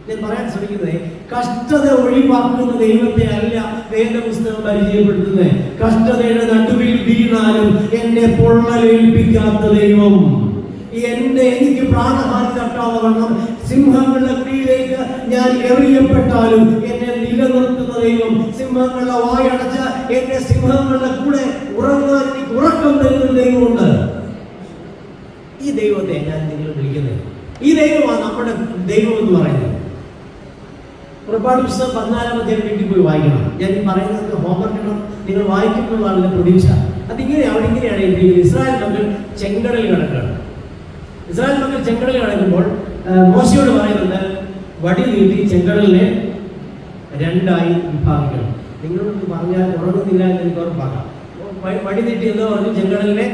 ഞാൻ പറയാൻ ശ്രമിക്കുന്നത്, കഷ്ടത ഒഴിവാക്കുന്ന ദൈവത്തെ അല്ല വേദപുസ്തകം പരിചയപ്പെടുത്തുന്നത്. കഷ്ടതയുടെ നടുവിൽ വീണാലും എന്നെ പൊള്ളലേൽപ്പിക്കാത്ത ദൈവം, എനിക്ക് പ്രാണഹാനി തട്ടാതെ വണ്ണം സിംഹങ്ങളുടെ കുഴിയിലേക്ക് ഞാൻ എറിയപ്പെട്ടാലും എന്നെ നിലനിർത്തുന്ന ദൈവം, സിംഹങ്ങളുടെ വായടച്ച എന്നെ സിംഹങ്ങളുടെ കൂടെ ഉറങ്ങാൻ എനിക്ക് ഉറക്കം തരുന്ന ദൈവമുണ്ട്. ഈ ദൈവത്തെ ഞാൻ നിങ്ങൾ വിളിക്കുന്നത്, ഈ ദൈവമാണ് നമ്മുടെ ദൈവം എന്ന് പറയുന്നത്. പുറപ്പാട് പുസ്തകം 14-ാം അധ്യായം വീട്ടിൽ പോയി വായിക്കണം. ഞാൻ ഈ പറയുന്നത് ഹോംവർക്ക് ഇടണം, നിങ്ങൾ വായിക്കുന്നതാണ് പ്രതീക്ഷ. അവിടെ ഇങ്ങനെയാണ് എഴുതിയിരിക്കുന്നത്. ഇസ്രായേൽ മക്കൾ ചെങ്കടലിൽ കിടക്കുകയാണ്. ഇസ്രായേൽ മക്കൾ ചെങ്കടലിൽ കിടക്കുമ്പോൾ മോശയോട് പറയുന്നത്, വടി നീട്ടി ചെങ്കടലിനെ 2ആയി വിഭാഗിക്കണം. നിങ്ങളോട് പറഞ്ഞാൽ ഉറങ്ങുന്നില്ല എന്ന് എനിക്ക് ഉറപ്പാക്കാം. വടി നീട്ടി എന്താ പറഞ്ഞു? ചെങ്കടലിനെ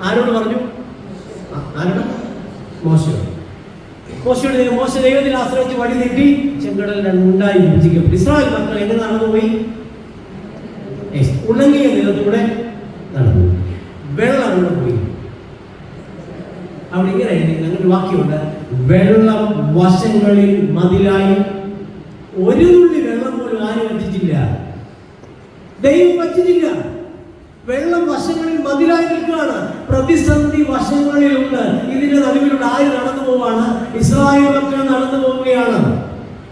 ആരോട് പറഞ്ഞു? ആരോട്? മോശയോട്. മോശ ദൈവത്തിൽ ആശ്രയിച്ച് വടി നീട്ടി ചെങ്കടൽ 2ആയി വിഭജിക്കപ്പെട്ടു. ഇസ്രായേൽ മക്കൾ എങ്ങനെ നടന്നുപോയി? ഉണങ്ങിയ നിലത്തൂടെ നടന്നു. വെള്ളം അവിടെ പോയി. അവിടെ ഇങ്ങനെ ഞങ്ങളുടെ വാക്യമുണ്ട്, വെള്ളം വശങ്ങളിൽ മതിലായി. ഒരു തുള്ളി വെള്ളം പോലും ആരും വച്ചിട്ടില്ല, ദൈവം വച്ചിട്ടില്ല. വെള്ളം വശങ്ങളിൽ മതിലായി നിൽക്കുകയാണ്. പ്രതിസന്ധി വശങ്ങളിലുണ്ട്. ഇതിന്റെ നടുവിലൂടെ ആര് നടന്നു പോവാണ്? ഇസ്രായേൽ മക്കൾ നടന്നു പോവുകയാണ്.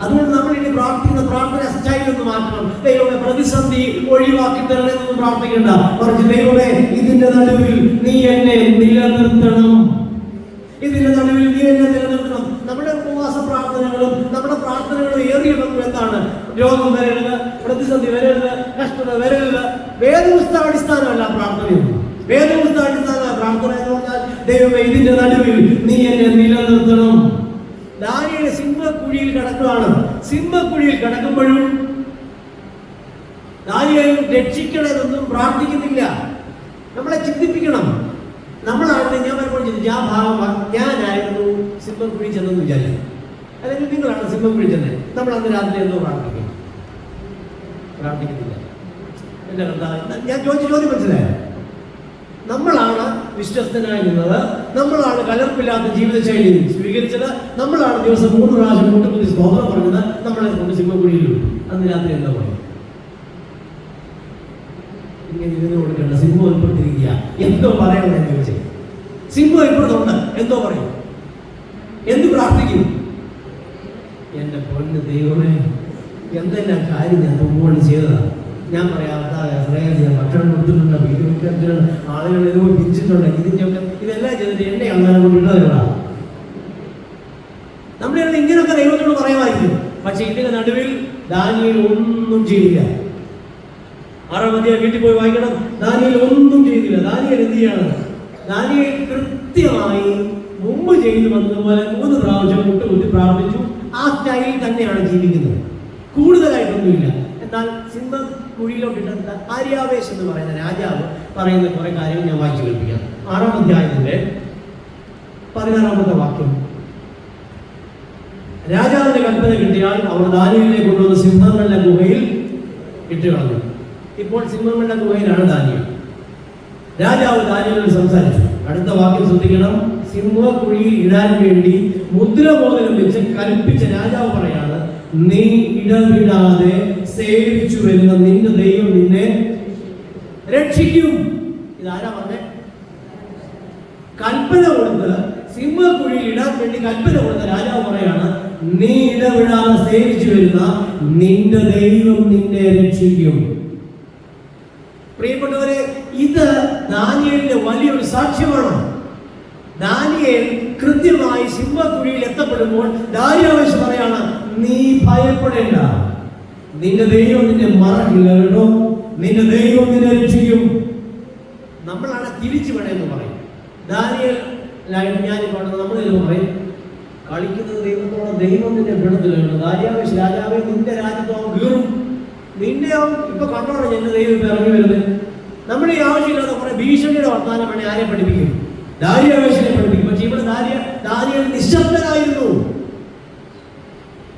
അതുകൊണ്ട് നമ്മൾ ഇനി പ്രാർത്ഥിക്കുന്ന പ്രാർത്ഥന സ്റ്റൈൽ ഒന്ന് മാറ്റണം. ദൈവമേ, പ്രതിസന്ധി ഒഴിവാക്കി തരണമെന്ന് പ്രാർത്ഥിക്കണ്ട. മറിച്ച് ദൈവമേ, ഇതിന്റെ നടുവിൽ നീ എന്നെ നിലനിർത്തണം. ഇതിന്റെ നടുവിൽ നീ എന്നെ നിലനിർത്തണം. നമ്മുടെ ഉപവാസ പ്രാർത്ഥനകളും നമ്മുടെ പ്രാർത്ഥനകളും ഏറിയ പങ്കും എന്താണ്? രോഗം വരരുത്, പ്രതിസന്ധി വരരുത്, കഷ്ടത വരരുത്. വേദപുസ്തക അടിസ്ഥാനമല്ല പ്രാർത്ഥനയൊന്നും. വേദപുസ്തക അടിസ്ഥാന പ്രാർത്ഥന എന്ന് പറഞ്ഞാൽ, ദൈവമേ, ഇതിന്റെ നടുവിൽ നീ എന്നെ നിലനിർത്തണം. ദാനിയേൽ സിംഹക്കുഴിയിൽ കിടക്കുകയാണ്. സിംഹക്കുഴിയിൽ കിടക്കുമ്പോഴും ദാനിയേൽ രക്ഷിക്കണമെന്നൊന്നും പ്രാർത്ഥിക്കുന്നില്ല. നമ്മളെ ചിന്തിപ്പിക്കണം. നമ്മളായിരുന്നു, ഞാൻ പലപ്പോഴും ചിന്തിച്ചു, ആ ഭാഗം ഞാനായിരുന്നു സിംഹക്കുഴി ചെന്നെന്ന് വിചാരിച്ചു. അല്ലെങ്കിൽ നിങ്ങളാണ് സിംഹക്കുഴി ചെന്നത്. നമ്മൾ അന്ന് രാത്രി എന്തോ പ്രാർത്ഥിക്കും? പ്രാർത്ഥിക്കുന്നില്ല. എന്റെ കർത്താവ്, ഞാൻ ചോദിച്ച ചോദ്യം മനസ്സിലായോ? നമ്മളാണ് വിശ്വസ്തനായി നിന്നത്, നമ്മളാണ് കലർപ്പില്ലാത്ത ജീവിതശൈലി സ്വീകരിച്ചത്, നമ്മളാണ് ദിവസം 3 പ്രാവശ്യം മുട്ടുകുത്തി സ്തോത്രം പറഞ്ഞത്. നമ്മളെ കൊണ്ട് സിംഹക്കുഴിയിൽ വിട്ടു. അന്ന് രാത്രി എന്താ പറയും? ഇങ്ങനെ ഇതിന് കൊടുക്കേണ്ട. സിംഹം ഉൾപ്പെട്ടിരിക്കുക, എന്തോ പറയണം എന്ന് ചോദിച്ചു. സിംഹം ഇപ്പോഴുണ്ട്, എന്തോ പറയും? എന്ത് പ്രാർത്ഥിക്കും? എന്റെ പൊന്ന് ദൈവമേ, എന്തെല്ലാം കാര്യം ഞാൻ മുമ്പോട്ട് ചെയ്തതാണ്. ഞാൻ പറയാത്ത ഞാൻ ഭക്ഷണം കൊടുത്തിട്ടുണ്ട്, വീട് വിട്ടിട്ടുണ്ട്, ആളുകൾ ഏതോ പിരിച്ചിട്ടുണ്ട്, ഇതെല്ലാം ചെയ്തിട്ട് എന്നെ അങ്ങനെ കൊണ്ടിട്ടതാണ്. നമ്മളെ ഇങ്ങനെയൊക്കെ ദൈവത്തോട് പറയുമായിരിക്കും. പക്ഷെ ഇതിന്റെ നടുവിൽ ദാനിയേൽ ഒന്നും ചെയ്തില്ല. 6-ാം അധ്യായം വീട്ടിൽ പോയി വായിക്കണം. ദാനിയേൽ ഒന്നും ചെയ്തില്ല. ദാനിയേൽ എന്ത് ചെയ്യാണ്? ദാനിയേൽ കൃത്യമായി മുമ്പ് ചെയ്തു വന്നതുപോലെ 3 പ്രാവശ്യം മുട്ടുകുത്തി പ്രാർത്ഥിച്ചു. ആ സ്റ്റൈലിൽ തന്നെയാണ് ജീവിക്കുന്നത്. കൂടുതലായിട്ടൊന്നുമില്ല. എന്നാൽ സിംഹക്കുഴിയിലോട്ടിട്ട് ആര്യാവേശ് എന്ന് പറയുന്ന രാജാവ് പറയുന്ന കുറെ കാര്യങ്ങൾ ഞാൻ വായിച്ചു കേൾപ്പിക്കാം. 6-ാം അധ്യായത്തിന്റെ 16-ാമത്തെ വാക്യം. രാജാവിന്റെ കൽപ്പന കിട്ടിയാൽ അവർ ദാനിയേലിനെ കൊണ്ടുവന്ന് സിംഹങ്ങളുടെ ഗുഹയിൽ ഇട്ടുകളഞ്ഞു. ഇപ്പോൾ സിംഹങ്ങളുടെ ഗുഹയിലാണ് ദാനിയേൽ. രാജാവ് ദാനിയേലിനോട് സംസാരിച്ചു. അടുത്ത വാക്യം ശ്രദ്ധിക്കണം. സിംഹക്കുഴിയിൽ ഇടാൻ വേണ്ടി മുദ്രമോദനം വെച്ച് കൽപ്പിച്ച രാജാവ് പറയാണ്, നീ ഇടവിടാതെ സേവിച്ചു വരുന്ന നിന്റെ ദൈവം നിന്നെ രക്ഷിക്കും. ഇതാരാ പറഞ്ഞേ? കൽപ്പന കൊടുത്ത് സിംഹക്കുഴിയിൽ ഇടാൻ വേണ്ടി കൽപ്പന കൊടുത്ത രാജാവ് പറയാണ്, നീ ഇടവിടാതെ സേവിച്ചു വരുന്ന നിന്റെ ദൈവം നിന്നെ രക്ഷിക്കും. പ്രിയപ്പെട്ടവരെ, ഇത് ദാനിയേലിന്റെ വലിയൊരു സാക്ഷ്യമാണ്. ദാനിയേൽ കൃത്യമായി സിംഹക്കുഴിയിൽ എത്തപ്പെടുമ്പോൾ ദാരിയാവേശ് പറയാണ്, നീ ഭയപ്പെടേണ്ട, നിന്റെ ദൈവം നിന്നെ മറക്കില്ല കേട്ടോ, നിന്റെ ദൈവം നിന്നെ രക്ഷിക്കും. നമ്മളാണ് തിരിച്ചു വേണമെന്ന് പറയും. ദാനിയേൽ ഞാനിപ്പോൾ നമ്മൾ പറയും, കളിക്കുന്നത് ദൈവത്തോടെ, ദൈവം നിന്നെ വിടത്തില്ല. ദാരിയാവേശ് രാജാവെ, നിന്റെ രാജ്യത്തോളം കീറും, നിന്നെ ഇപ്പൊ കണ്ടോണം എന്റെ ദൈവം ഇറങ്ങി വരുന്നത്. നമ്മുടെ ഈ ആവശ്യമില്ലാതെ കുറെ ഭീഷണിയുടെ വർത്താനം വേണേ ആരെ പഠിപ്പിക്കും? ദാരിയാവേശനെ പഠിപ്പിക്കും. പക്ഷെ ഇവിടെ ദാനിയേൽ നിശബ്ദനായിരുന്നു.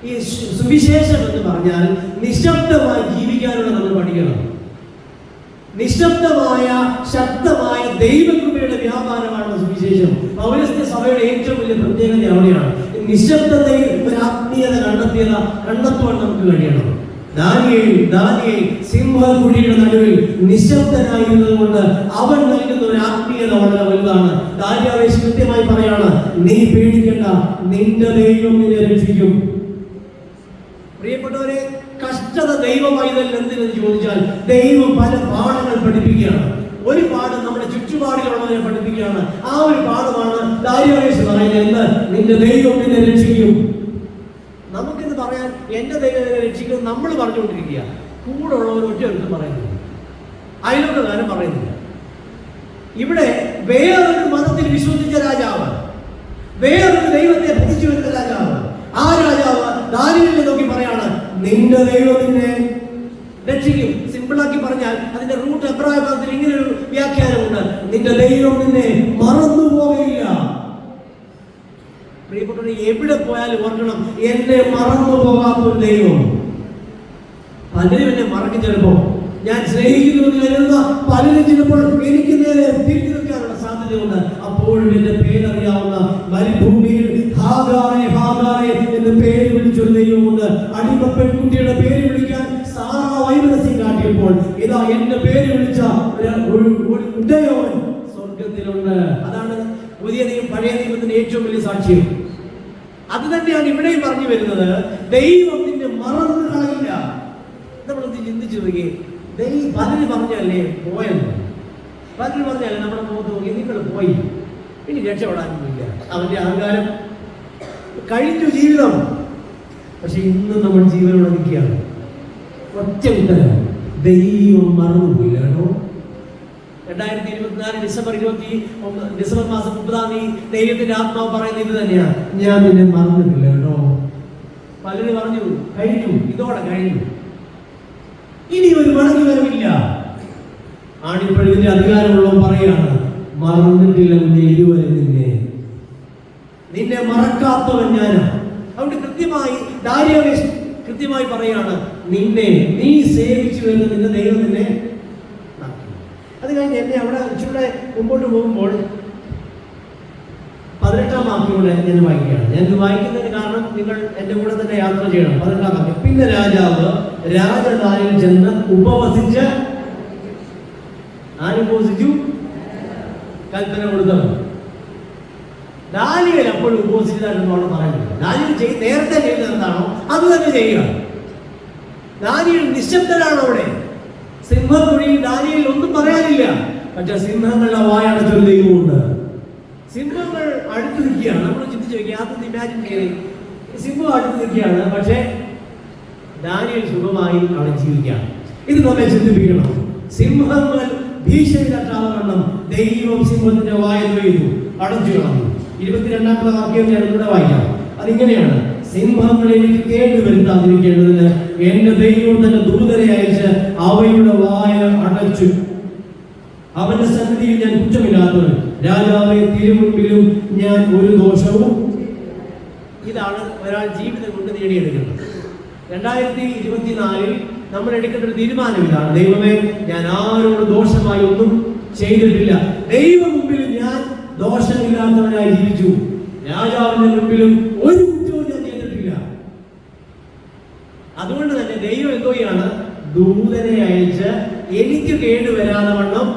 ഈ സുവിശേഷം എന്ന് പറഞ്ഞാൽ നിശബ്ദമായി ജീവിക്കാനുള്ള നമ്മൾ പഠിക്കണം. നിശബ്ദമായ ശക്തമായ ദൈവകൃപയുടെ വ്യാപാരമാണ് സുവിശേഷം. പൗരസ്ത്യ സഭയുടെ ഏറ്റവും വലിയ പ്രത്യേകത അവിടെയാണ്. നിശബ്ദതയിൽ ഒരു ആത്മീയത കണ്ടെത്തുവാൻ നമുക്ക് കഴിയണം. ദാനിയേൽ സിംഹകുഴിയുടെ നടുവിൽ നിശബ്ദനായിരുന്നത് കൊണ്ട് അവൻ നൽകുന്ന ഒരു ആത്മീയത വളരെ വലുതാണ്. ദാരിയാവേശ് കൃത്യമായി പറയാണ്, നീ പേടിക്കണ്ട, നിന്റെ ദൈവം നിന്നെ രക്ഷിക്കും. പ്രിയപ്പെട്ടവരെ, കഷ്ടത ദൈവമായി എന്തിനെന്ന് ചോദിച്ചാൽ ദൈവം പല പാഠങ്ങൾ പഠിപ്പിക്കുകയാണ്. ഒരു പാഠം നമ്മുടെ ചുറ്റുപാടിലുള്ളവരെ പഠിപ്പിക്കുകയാണ്. ആ ഒരു പാഠമാണ് ദാരിയാവേശ് പറയുന്നത്, നിന്റെ ദൈവം നിന്നെ രക്ഷിക്കും. നമുക്കിന്ന് പറയാൻ എന്റെ ദൈവം നിന്നെ രക്ഷിക്കും നമ്മൾ പറഞ്ഞുകൊണ്ടിരിക്കുക. കൂടെ ഉള്ളവർ ഒറ്റ പറയുന്നില്ല, അയൽവക്കക്കാരൻ പറയുന്നില്ല. ഇവിടെ വേറൊരു മതത്തിൽ വിശ്വസിച്ച രാജാവ്, വേറൊരു ദൈവത്തെ ഭജിച്ചു വരുന്ന രാജാവ്, ആ രാജാവ് ദാനിയേലിനെ നോക്കി പറയാണ്, നിന്റെ ദൈവം നിന്നെ രക്ഷിക്കും. സിമ്പിളാക്കി പറഞ്ഞാൽ അതിന്റെ റൂട്ട് എബ്രായ പദത്തിൽ ഇങ്ങനെ ഒരു വ്യാഖ്യാനമുണ്ട്, നിന്റെ ദൈവം നിന്നെ മറന്നു പോവുകയില്ല. പ്രിയപ്പെട്ടവർ, എവിടെ പോയാലും ഓർക്കണം, എന്നെ മറന്നു പോകാത്തൊരു ദൈവം. പലരും എന്നെ മറക്കും. ചിലപ്പോ ഞാൻ സ്നേഹിക്കുന്നു വരുന്ന പലരും ചിലപ്പോൾ എനിക്ക് നേരെ തിരിഞ്ഞു നിൽക്കാനുള്ള സാധ്യതയുണ്ട്. അപ്പോഴും എന്റെ പേരറിയാവുന്ന മരുഭൂമിയിൽ ഹാഗാറെ ഹാഗാറെ എന്ന് പേര് വിളിച്ചൊരു ദൈവമുണ്ട്. അടിമ പെൺകുട്ടിയുടെ പേര് വിളിക്കാൻ സാറാ വൈമനസ്യം കാട്ടിയപ്പോൾ ഇതാ എന്റെ പേര് വിളിച്ച ഒരു ഉദയവൻ സ്വർഗത്തിലുണ്ട്. അതാണ് പുതിയ നിയമം പഴയ നിയമത്തിന്റെ ഏറ്റവും വലിയ സാക്ഷ്യം. അത് തന്നെയാണ് ഇവിടെയും പറഞ്ഞു വരുന്നത്, ദൈവം നിന്നെ മറന്നു കളയില്ല. നമ്മളൊന്ന് ചിന്തിച്ചു നോക്കി, പലര് പറഞ്ഞല്ലേ പോയെന്ന്, പലര് പറഞ്ഞാലേ നമ്മുടെ മുഖത്ത് നോക്കി നിങ്ങൾ പോയി, ഇനി രക്ഷപ്പെടാനൊന്നുമില്ല, അവന്റെ അഹങ്കാരം കഴിഞ്ഞു ജീവിതം. പക്ഷെ ഇന്ന് നമ്മൾ ജീവനോടെ നിൽക്കുകയാണ്. ഒറ്റ ഉത്തരം, ദൈവം മറന്നുപോയില്ല കേട്ടോ. 2024 ഡിസംബർ മാസം 30 ദൈവത്തിന്റെ ആത്മാവ് പറയുന്നത് ഇത് തന്നെയാണ്, ഞാൻ നിന്നെ മറന്നിട്ടില്ല കേട്ടോ. പലരും പറഞ്ഞു കഴിഞ്ഞു, ഇതോടെ കഴിഞ്ഞു, ഇനി ഒരു മടങ്ങി വരവില്ല. ആണിപ്പോഴതിന്റെ അധികാരമുള്ളവൻ പറയാണ്, മറന്നിട്ടില്ല കുഞ്ഞെ ഇതുവരെ നിന്നെ മറക്കാത്തവൻ ഞാനാ. അവിടെ കൃത്യമായി ദാരിയാവേശ് കൃത്യമായി പറയാണ്, നീ സേവിച്ചു വരുന്ന നിന്റെ ദൈവം നിന്നെ. അത് കഴിഞ്ഞ് എന്നെ അവിടെ ഇച്ചിരി മുമ്പോട്ട് പോകുമ്പോൾ 18-ാം വാക്യോടെ ഞാൻ വായിക്കുകയാണ്. ഞാനിത് വായിക്കുന്നതിന് കാരണം നിങ്ങൾ എൻ്റെ കൂടെ തന്നെ യാത്ര ചെയ്യണം. 18-ാം വാക്യം, പിന്നെ രാജാവ് രാജധാനിയിൽ ചെന്ന് ഉപവസിച്ച്, ആരുപവസിച്ചു? കൽപ്പന കൊടുത്തവൻ. ദാനിയേൽ അപ്പോഴും ഉപവസിച്ചതായിട്ടൊന്നും അവിടെ പറയുന്നില്ല. ദാനിയേൽ നേരത്തെ ചെയ്യുന്നത് എന്താണോ അത് തന്നെ ചെയ്യുക. ദാനിയേൽ നിശബ്ദനാണ്. അവിടെ സിംഹക്കുഴിയിൽ ദാനിയേൽ ഒന്നും പറയാനില്ല. പക്ഷെ സിംഹങ്ങളുടെ വായടച്ചൊരു ദൈവമുണ്ട്. സിംഹങ്ങൾ അടുത്ത് നിൽക്കുകയാണ്. നമ്മൾ ചിന്തിച്ചു നോക്കി, അതൊന്ന് ഇമാജിൻ ചെയ്ത്, സിംഹം അടുത്ത് നിൽക്കുകയാണ്, പക്ഷെ ദാനിയേൽ സുഖമായി അവിടെ ജീവിക്കുകയാണ്. ഇത് നമ്മെ ചിന്തിപ്പിക്കണം. സിംഹങ്ങൾ ഭീഷണി തട്ടാതെ വണ്ണം ദൈവം സിംഹത്തിന്റെ വായ ചെയ്തു അടച്ചു കളഞ്ഞു. 22-ാമത്തെ വാക്യം ഞാൻ ഇവിടെ വായിക്കാം. അതിങ്ങനെയാണ്, സിംഹങ്ങൾ എനിക്ക് കേടുവരുത്താതിരിക്കേണ്ടതിന് എന്റെ ദൈവം തന്നെ ദൂതരെ അയച്ച് അവയുടെ വായ അടച്ചു. അവന്റെ സന്നിധിയിൽ ഞാൻ കുറ്റമില്ലാത്തവൻ, രാജാവെ തിരുമുൻപിലും ഞാൻ ഒരു ദോഷവും. ഇതാണ് ഒരാൾ ജീവിതം കൊണ്ട് നേടിയെടുക്കുന്നത്. 2024 നമ്മൾ എടുക്കേണ്ട ഒരു തീരുമാനം ഇതാണ്, ദൈവമേ, ഞാൻ ആരോട് ദോഷമായി ഒന്നും ചെയ്തിട്ടില്ല. ദൈവം മുമ്പിൽ ഞാൻ ദോഷമില്ലാത്തവനായി ജീവിച്ചു. രാജാവിന്റെ മുമ്പിലും ഒരു കുറ്റവും ഞാൻ ചെയ്തിട്ടില്ല. അതുകൊണ്ട് തന്നെ ദൈവം എന്തോയാണ്, ദൂതനെ അയച്ച് എനിക്ക് കേടുവരാതെ വണ്ണം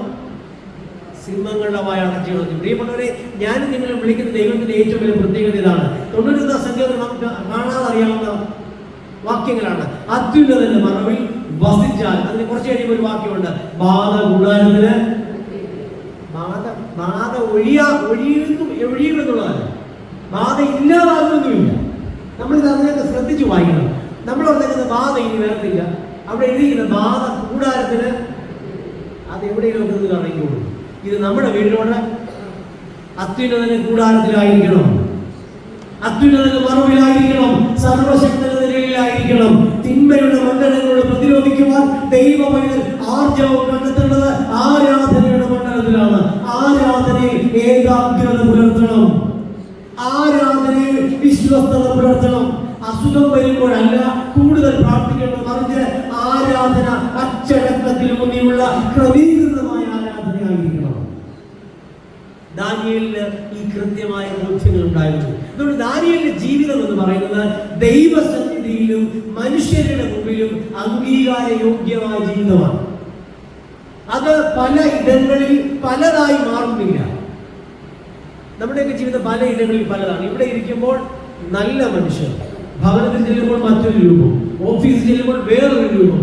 സിംഹങ്ങളുടെ വായ അടച്ചു കളഞ്ഞു. പ്രിയപ്പെട്ടവരെ, ഞാനും നിങ്ങളെ വിളിക്കുന്ന ദൈവത്തിന്റെ ഏറ്റവും വലിയ പ്രത്യേകത ഇതാണ്. 90 സംഖ്യകൾ നമുക്ക് കാണാതെ അറിയാവുന്ന വാക്യങ്ങളാണ്. അത്യുന്നതന്റെ മറവിൽ വസിച്ചാൽ, അതിന് കുറച്ച് കഴിയുമ്പോൾ ഒരു വാക്യമുണ്ട്, ബാധ ഗുണാരത്തിന് ബാധ ഒഴിയുമെന്നുള്ളതല്ല, ബാധ ഇല്ലാതാകുന്നൊന്നുമില്ല. നമ്മളിത് അതിനൊക്കെ ശ്രദ്ധിച്ചു വായിക്കണം. നമ്മൾ പറഞ്ഞിരിക്കുന്ന ബാധ ഇനി വരത്തില്ല. അവിടെ എഴുതിയിരിക്കുന്ന ബാധ കൂടാരത്തിന്, അത് എവിടെയെങ്കിലും ഒക്കെ അറിയിക്കുള്ളൂ. ഇത് നമ്മുടെ വീട്ടിലോട്ട് അത്യുന്നതന്റെ കൂടാരത്തിലായിരിക്കണം, അത്യുന്നതന്റെ മറവിലായിരിക്കണം, സർവശക്തന്റെ നിലയിലായിരിക്കണം. തിന്മയുടെ മണ്ഡലങ്ങളോട് പ്രതിരോധിക്കുവാൻ ദൈവമൈതൽ ആർജവം കണ്ടെത്തേണ്ടത് ആരാ? വിശ്വസ്തത പുലർത്തണം. അസുഖം വരുമ്പോഴല്ല കൂടുതൽ പ്രാർത്ഥിക്കേണ്ടത്, മറിച്ച് ആരാധന അച്ചടക്കത്തിൽ ഊന്നിയുള്ള ക്രമീകൃതമായ ആരാധനയായിരിക്കണം. ദാനിയേലിന് ഈ കൃത്യമായ ബോധ്യങ്ങൾ ഉണ്ടായിരുന്നു. അതുകൊണ്ട് ദാനിയേലിന്റെ ജീവിതം എന്ന് പറയുന്നത് ദൈവസന്നിധിയിലും മനുഷ്യരുടെ മുമ്പിലും അംഗീകാര യോഗ്യമായ ജീവിതമാണ്. അത് പല ഇടങ്ങളിൽ പലതായി മാറുന്നില്ല. നമ്മുടെയൊക്കെ ജീവിതം പല ഇടങ്ങളിൽ പലതാണ്. ഇവിടെ ഇരിക്കുമ്പോൾ നല്ല മനുഷ്യർ, ഭവനത്തിൽ ചെല്ലുമ്പോൾ മറ്റൊരു രൂപം, ഓഫീസിൽ ചെല്ലുമ്പോൾ വേറൊരു രൂപം,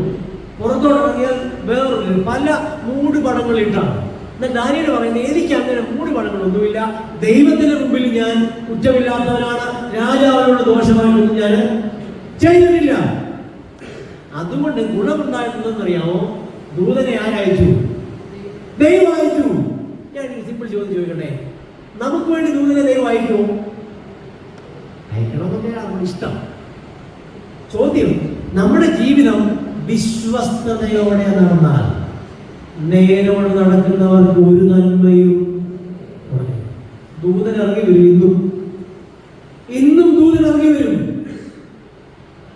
പുറത്തോട്ടിറങ്ങിയാൽ വേറൊരു രൂപം, പല മൂട് പടങ്ങളിട്ടാണ്. എന്നാൽ ദാനിയേൽ പറയുന്നത് എനിക്ക് അങ്ങനെ മൂട് പടങ്ങളൊന്നുമില്ല. ദൈവത്തിന്റെ മുമ്പിൽ ഞാൻ കുറ്റമില്ലാത്തവനാണ്. രാജാവിനോട് ദോഷമായിട്ടൊന്നും ഞാൻ ചെയ്തിട്ടില്ല. അതുകൊണ്ട് ഗുണമുണ്ടായിട്ടുണ്ടെന്നറിയാമോ? ദൂതനെ ആരയച്ചു? ദൈവം അയച്ചു. ഞാൻ സിമ്പിൾ ചോദ്യം ചോദിക്കട്ടെ, നമുക്ക് വേണ്ടി ദൂതനെ ദൈവം അയക്കുമോ? അയക്കണമെന്നൊക്കെയാണ് നമ്മുടെ ഇഷ്ടം. ചോദ്യം, നമ്മുടെ ജീവിതം വിശ്വസ്തതയോടെ നടന്നാൽ നേരോടെ നടക്കുന്നവർക്ക് ഒരു നന്മയും. ദൂതൻ ഇറങ്ങി വരും, ഇന്നും ദൂതൻ ഇറങ്ങി വരും.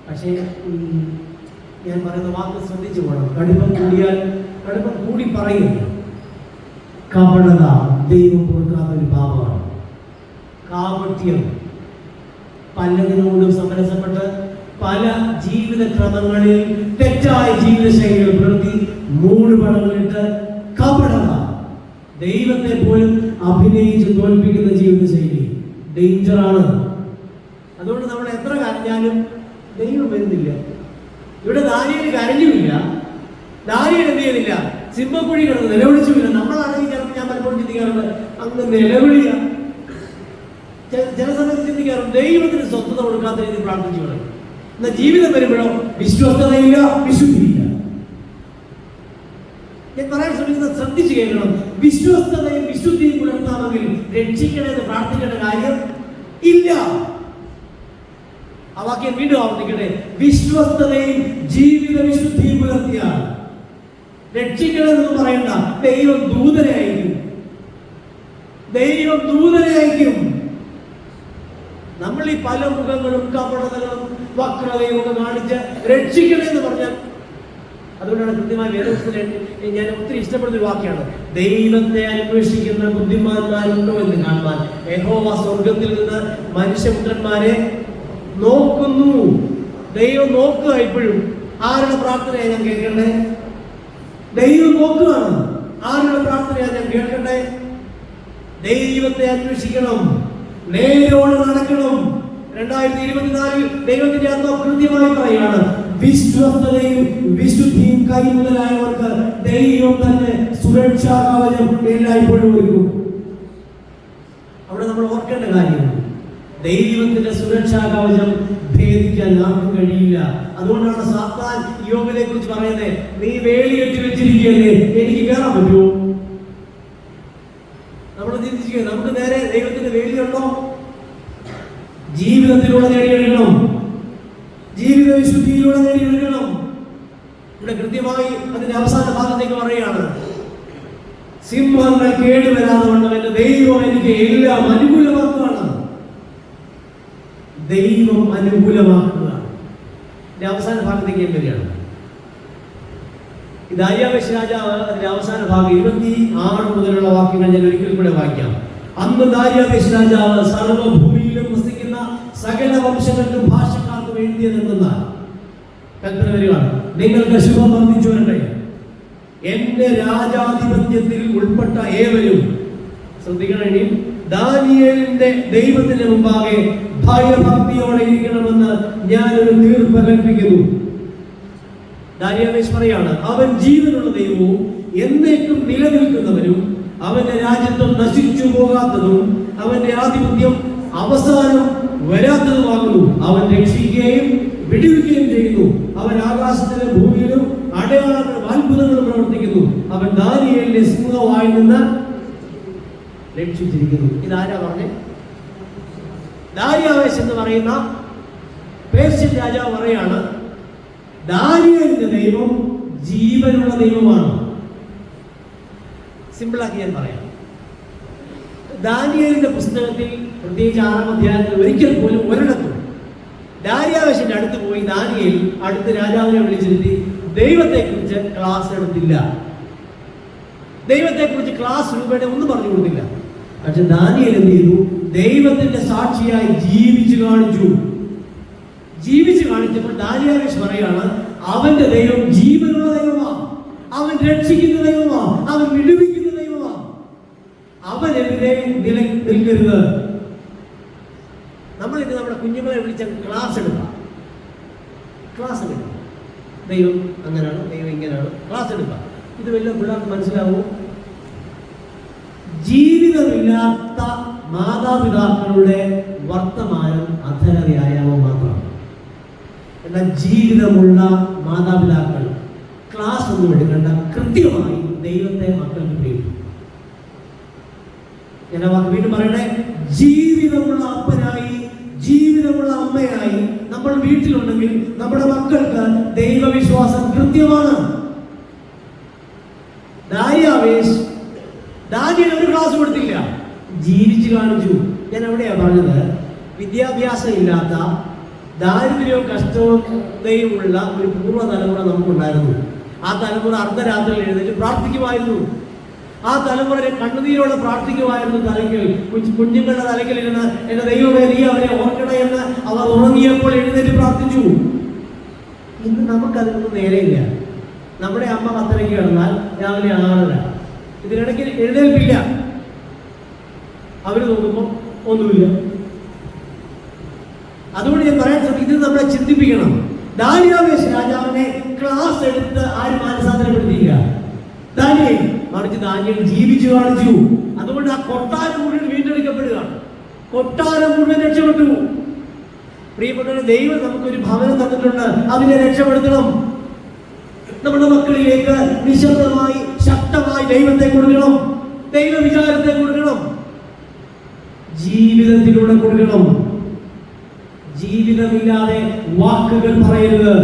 പക്ഷേ ഞാൻ പറയുന്ന വാക്ക് ശ്രദ്ധിച്ചു പോകണം. കടുപ്പം കൂടിയാൽ കടുപ്പം കൂടി പറയുക. കപടത ദൈവം കൊടുക്കാത്ത ഒരു പാപമാണ്. കാപട്യം, പലതിനോടും സമരസപ്പെട്ട് പല ജീവിത ക്രമങ്ങളിൽ തെറ്റായ ജീവിത ശൈലികൾ പ്രതി മൂടുപടങ്ങളിട്ട് കപടത, ദൈവത്തെ പോലും അഭിനയിച്ച് തോൽപ്പിക്കുന്ന ജീവിത ശൈലി ഡേഞ്ചറാണ്. അതുകൊണ്ട് നമ്മൾ എത്ര കരഞ്ഞാലും ദൈവം വരുന്നില്ല. ഇവിടെ ദാനിയേൽ കരഞ്ഞുമില്ല, ദാനിയേൽ എന്ത് ചെയ്യുന്നില്ല, സിംഹക്കുഴി കിടന്ന് നിലവിളിച്ചുമില്ല. നമ്മളാണെങ്കിൽ ചിലപ്പോൾ ഞാൻ പലപ്പോഴും ചിന്തിക്കാറുണ്ട്, അങ്ങ് നിലവിളിയ. ചില സമയത്ത് ചിന്തിക്കാറുണ്ട് ദൈവത്തിന് സ്വസ്ഥത കൊടുക്കാത്ത രീതിയിൽ പ്രാർത്ഥിച്ചു കളയും. എന്നാൽ ജീവിതം വരുമ്പോഴോ വിശ്വസ്തതയില്ല, വിശുദ്ധിയില്ല. ഞാൻ പറയാൻ ശ്രമിക്കുന്നത് ശ്രദ്ധിച്ചു കേൾക്കണം. വിശ്വസ്തതയും വിശുദ്ധിയും പുലർത്താമെങ്കിൽ രക്ഷിക്കണമെന്ന് പ്രാർത്ഥിക്കേണ്ട കാര്യം ഇല്ല. ആ വാക്യം വീണ്ടും ആവർത്തിക്കട്ടെ. വിശ്വസ്തതയും ജീവിത വിശുദ്ധിയും പുലർത്തിയാൽ രക്ഷിക്കണമെന്ന് പറയണ്ട. ദൈവം ദൂതനെ അയക്കും, ദൈവം ദൂതനെ അയക്കും. നമ്മൾ ഈ പല മുഖങ്ങളും കപടതകളും വക്രതയും ഒക്കെ കാണിച്ച് രക്ഷിക്കണമെന്ന് പറഞ്ഞാൽ, അതുകൊണ്ടാണ് കൃത്യമായ വേദപുസ്തകത്തിൽ ഞാൻ ഒത്തിരി ഇഷ്ടപ്പെടുന്ന ഒരു വാക്യാണ്, ദൈവത്തെ അന്വേഷിക്കുന്ന ബുദ്ധിമാന്മാരുണ്ടോ എന്ന് കാണുവാൻ യഹോവ സ്വർഗത്തിൽ നിന്ന് മനുഷ്യപുത്രന്മാരെ നോക്കുന്നു. ദൈവം നോക്കുക. ഇപ്പോഴും ആരുടെ പ്രാർത്ഥനയാണ് ഞാൻ കേൾക്കണ്ടേ? ദൈവം നോക്കുകയാണ്. ആരുടെ പ്രാർത്ഥനയാണ് ഞാൻ കേൾക്കണ്ടേ? ദൈവത്തെ അന്വേഷിക്കണം, നേരോട് നടക്കണം. 2024 ദൈവത്തിന്റെ ആത്മാവ് കൃത്യമായി പറയുകയാണ്, വിശ്വസ്തതയും വിശുദ്ധിയും കൈമുതലായവർക്ക് ദൈവം തന്നെ സുരക്ഷാ കവചം എല്ലായ്പ്പോഴും ഒരുക്കും. അവിടെ നമ്മൾ ഓർക്കേണ്ട കാര്യം, ദൈവത്തിന്റെ സുരക്ഷാ കവചം ഭേദിക്കാൻ ആർക്കും കഴിയില്ല. അതുകൊണ്ടാണ് സാത്താൻ യോബിനെ കുറിച്ച് പറയുന്നത്, നീ വേലി കെട്ടി വെച്ചിരിക്കുകയല്ലേ, എനിക്ക് കയറാൻ പറ്റുമോ? നമ്മൾ ചിന്തിക്കുക, നമുക്ക് നേരെ ദൈവത്തിന്റെ വേലിയുണ്ടോ? ജീവിതത്തിലൂടെ നേടിയെടുക്കണം, ജീവിത വിശുദ്ധിയിലൂടെ നേടിയെടുക്കണം. ഇവിടെ കൃത്യമായി അതിന്റെ അവസാന ഭാഗത്തേക്ക് പറയുകയാണ്, സിംഹങ്ങൾ കേടുവരാതെ വണ്ണം എന്റെ ദൈവം എനിക്ക് എല്ലാം അനുകൂലമാക്കുകയാണ്. ദൈവം അനുകൂലമാക്കുക. ഇതിന്റെ അവസാന ഭാഗത്തേക്ക് വരികയാണ്. ദാരിയാവേശ് രാജാവ് അതിന്റെ അവസാന ഭാഗം 26 മുതലുള്ള വാക്യങ്ങൾ ഞാൻ ഒരിക്കൽ കൂടെ വായിക്കാം. അന്ന് ദാരിയാവേശ് രാജാവ് സർവ്വഭൂമിയിലും വസിക്കുന്ന സകല വംശങ്ങൾക്കും ഭാഷക്കാർക്കും എഴുതിയതെന്നാൽ കൽപ്പന വരികയാണ്, നിങ്ങൾക്ക് ശുഭം വർദ്ധിച്ചു വരട്ടെ. എന്റെ രാജാധിപത്യത്തിൽ ഉൾപ്പെട്ട ഏവരും ശ്രദ്ധിക്കണേ, ദാനിയേലിന്റെ ദൈവത്തിന്റെ മുമ്പാകെ ഭയഭക്തിയോടെ ഇരിക്കണമെന്ന് ഞാനൊരു തീർപ്പ് കൽപ്പിക്കുന്നു. ദാരിയാവേശ് പറയാണ്, അവൻ ജീവനുള്ള ദൈവവും എന്നേക്കും നിലനിൽക്കുന്നവരും അവന്റെ രാജ്യത്വം നശിച്ചു പോകാത്തതും അവന്റെ ആധിപത്യം അവസാനം വരാത്തതുമാകുന്നു. അവൻ രക്ഷിക്കുകയും വിടുവിക്കുകയും ചെയ്യുന്നു. അവൻ ആകാശത്തിലും ഭൂമിയിലും അടയാളങ്ങളും അത്ഭുതങ്ങളും പ്രവർത്തിക്കുന്നു. അവൻ ദാനിയേലിനെ സിംഹവായിൽ നിന്ന് രക്ഷിച്ചിരിക്കുന്നു. ഇതാരാ പറഞ്ഞേ? ദാരിയാവേശ് എന്ന് പറയുന്ന പേർഷ്യൻ രാജാവ് പറയാണ്, ദാനിയേലിന്റെ ദൈവം ജീവനുള്ള ദൈവമാണ്. സിമ്പിളാക്കി ഞാൻ പറയാം. ദാനിയേലിന്റെ പുസ്തകത്തിൽ പ്രത്യേകിച്ച് 6-ാം അധ്യായത്തിൽ ഒരിക്കൽ പോലും ഒരിടത്തും ദാര്യാവേശിന്റെ അടുത്ത് പോയി ദാനിയേൽ അടുത്ത് രാജാവിനെ വിളിച്ചിരുത്തി ദൈവത്തെക്കുറിച്ച് ക്ലാസ് എടുത്തില്ല. ദൈവത്തെക്കുറിച്ച് ക്ലാസ് രൂപേണ ഒന്നും പറഞ്ഞു കൊടുത്തില്ല. പക്ഷെ ദാനിയേൽ എന്ത് ചെയ്തു? ദൈവത്തിന്റെ സാക്ഷിയായി ജീവിച്ചു കാണിച്ചു. ജീവിച്ചു കാണിച്ചപ്പോൾ ദാര്യാവേശ് പറയാണ്, അവന്റെ ദൈവം ജീവനുള്ള ദൈവമാണ്, അവൻ രക്ഷിക്കുന്ന ദൈവമാണ്, അവൻ വിടുവിക്കുന്ന ദൈവമാണ്, അവനെതിരെ നിൽക്കരുത്. നമ്മളിത് നമ്മുടെ കുഞ്ഞുങ്ങളെ വിളിച്ച ക്ലാസ് എടുക്കാം. ക്ലാസ് എടുക്കാം. ദൈവം അങ്ങനെയാണ്, ദൈവം ഇങ്ങനെയാണ്, ക്ലാസ് എടുക്കാം. ഇത് വല്ല പിള്ളേർക്ക് മനസ്സിലാവും? ജീവിതമില്ലാത്ത മാതാപിതാക്കളുടെ വർത്തമാനം അധര വ്യായാമം മാത്രമാണ്. എന്നാൽ ജീവിതമുള്ള മാതാപിതാക്കൾ ക്ലാസ് ഒന്നും എടുക്കേണ്ട, കൃത്യമായി ദൈവത്തെ മക്കൾക്ക് പേടിക്കും. ഞാൻ ആ വാക്ക് വീണ്ടും പറയണേ, ജീവിതമുള്ള അപ്പനായി ജീവിതമുള്ള അമ്മയായി നമ്മൾ വീട്ടിലുണ്ടെങ്കിൽ നമ്മുടെ മക്കൾക്ക് ദൈവവിശ്വാസം കൃത്യമാണ്. ദാനിയേൽ ഒരു ക്ലാസ് കൊടുത്തില്ല, ജീവിച്ചു കാണിച്ചു. ഞാൻ എവിടെയാ പറഞ്ഞത്? വിദ്യാഭ്യാസം ഇല്ലാത്ത, ദാരിദ്ര്യവും കഷ്ടതയും ഉള്ള ഒരു പൂർവ്വ തലമുറ നമുക്കുണ്ടായിരുന്നു. ആ തലമുറ അർദ്ധരാത്രി എഴുന്നേറ്റ് പ്രാർത്ഥിക്കുമായിരുന്നു. ആ തലമുറ കണ്ണുനീരോടെ പ്രാർത്ഥിക്കുമായിരുന്നു. തലയ്ക്കൽ കുഞ്ഞുങ്ങളുടെ തലയ്ക്കൽ ഇരുന്ന് എന്റെ ദൈവമേ നീ അവരെ ഓർക്കണേ എന്ന് അവർ ഉറങ്ങിയപ്പോൾ എഴുന്നേറ്റ് പ്രാർത്ഥിച്ചു. ഇന്ന് നമുക്കതിനൊന്നും നേരെയില്ല. നമ്മുടെ അമ്മ 10:30 കിടന്നാൽ രാവിലെ 6:30, ഇതിനിടയ്ക്ക് എഴുന്നേൽപ്പില്ല. അവര് നോക്കുമ്പോൾ ഒന്നുമില്ല. അതുകൊണ്ട് ഞാൻ പറയാൻ ശ്രമിക്കും, ഇത് നമ്മളെ ചിന്തിപ്പിക്കണം. ദാര്യാവേശ് രാജാവിനെ ക്ലാസ് എടുത്ത് ആരും മാനസാന്തരപ്പെടുത്തിയില്ല. ദാനിയേൽ മറിച്ച് ദാനിയേൽ ജീവിച്ചു കാണിച്ചു. അതുകൊണ്ട് ആ കൊട്ടാരം മുഴുവൻ വീണ്ടെടുക്കപ്പെടുകയാണ്. കൊട്ടാരം മുഴുവൻ രക്ഷപ്പെട്ടു. പ്രിയപ്പെട്ടവരെ, ദൈവം നമുക്കൊരു ഭവനം തന്നിട്ടുണ്ട്, അതിനെ രക്ഷപ്പെടുത്തണം. നമ്മുടെ മക്കളിലേക്ക് നിശബ്ദമായി ശക്തമായി ദൈവത്തെ കൊടുക്കണം, ദൈവവിചാരത്തെ കൊടുക്കണം, ജീവിതത്തിലൂടെ കൊടുക്കണം. ജീവിതമില്ലാതെ വാക്കുകൾ പറയരുത്.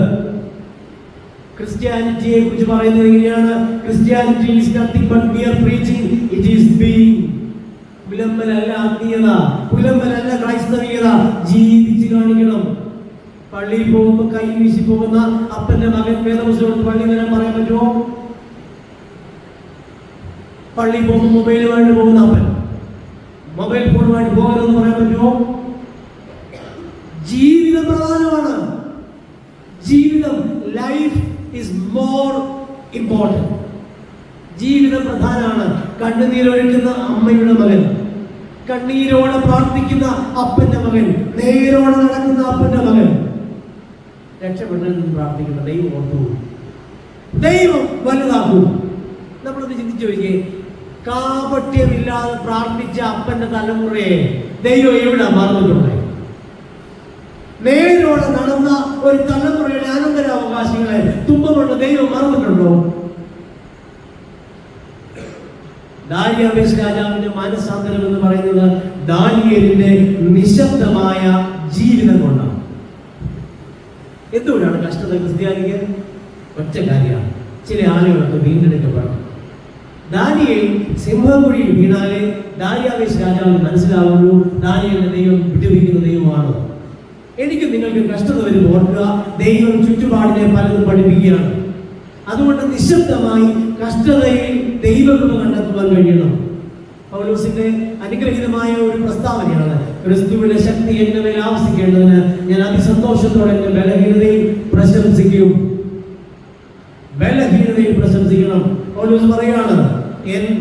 ക്രിസ്ത്യാനിറ്റിയെ കുറിച്ച് പറയുന്നത് എങ്ങനെയാണ്? Christianity is nothing but mere preaching, it is being. വിളംബരമല്ല ആത്മീയത, വിളംബരമല്ല ക്രൈസ്തവീയത, ജീവിച്ച് കാണിക്കണം. പള്ളിയിൽ പോകുമ്പോൾ കൈ വീശി പോകുന്ന അപ്പന്റെ മകൻ വേദപുസ്തകം പള്ളി വരാൻ പറയാൻ പറ്റുമോ? പള്ളിയിൽ പോകുമ്പോൾ മൊബൈലുമായിട്ട് പോകുന്ന അപ്പൻ മൊബൈൽ ഫോണുമായിട്ട് പോകരുതെന്ന് പറയാൻ പറ്റുമോ? ജീവിതം പ്രധാനമാണ്. ജീവിതം, ലൈഫ് ഈസ് മോർ ഇമ്പോർട്ടൻറ്റ്. ജീവിതം പ്രധാനമാണ്. കണ്ണുനീരൊഴുക്കുന്ന അമ്മയുടെ മകൻ, കണ്ണീരോടെ പ്രാർത്ഥിക്കുന്ന അപ്പന്റെ മകൻ, നേരോടെ നടക്കുന്ന അപ്പന്റെ മകൻ രക്ഷപ്പെട്ടെന്ന് പ്രാർത്ഥിക്കുന്ന ദൈവം ഓർത്തു, ദൈവം വലുതാക്കും. നമ്മളൊന്ന് ചിന്തിച്ചു നോക്കിയേ, കാപട്യമില്ലാതെ പ്രാർത്ഥിച്ച അപ്പന്റെ തലമുറയെ ദൈവം എവിടെ മറന്നിട്ടുണ്ടേ? നേരോടെ നടന്ന ഒരു തലമുറയുടെ അനന്തരാവകാശികളെ തുമ്പമുള്ള ദൈവം മറന്നിട്ടുണ്ടോ? ദാര്യാവേശ് രാജാവിന്റെ മാനസാന്തരം എന്ന് പറയുന്നത് ദാനിയേലിന്റെ നിശബ്ദമായ ജീവിതം കൊണ്ടാണ്. എന്തുകൊണ്ടാണ് കഷ്ടത ക്രിസ്ത്യാനിക്ക്? ഒറ്റ കാര്യമാണ്, ചില ആളുകൾക്ക് വീണ്ടെടുക്കപ്പെടണം. ദാനിയേൽ സിംഹക്കുഴിയിൽ വീണാലേ ദാര്യാവേശ് രാജാവിന് മനസ്സിലാവുള്ളൂ ദാനിയേലിന്റെ ദൈവം വിട്ടുവയ്ക്കുന്ന ദൈവമാണ്. എനിക്ക് നിങ്ങൾക്ക് കഷ്ടത വരും ഓർക്കുക, ദൈവം ചുറ്റുപാടിനെ പലതും പഠിപ്പിക്കുകയാണ്. അതുകൊണ്ട് നിശബ്ദമായി കഷ്ടതയിൽ ദൈവകൃപ കണ്ടെത്തുവാൻ കഴിയണം. പൗലോസിന്റെ അനുഗ്രഹീതമായ ഒരു പ്രസ്താവനയാണ്, ക്രിസ്തുവിന്റെ ശക്തി എന്റെ മേൽ ആവസിക്കേണ്ടതിന് ഞാൻ അതിസന്തോഷത്തോടെ എന്റെ ബലഹീനതയിൽ പ്രശംസിക്കും. ബലഹീനതയിൽ പ്രശംസിക്കണം. പൗലോസ് പറയാണ്,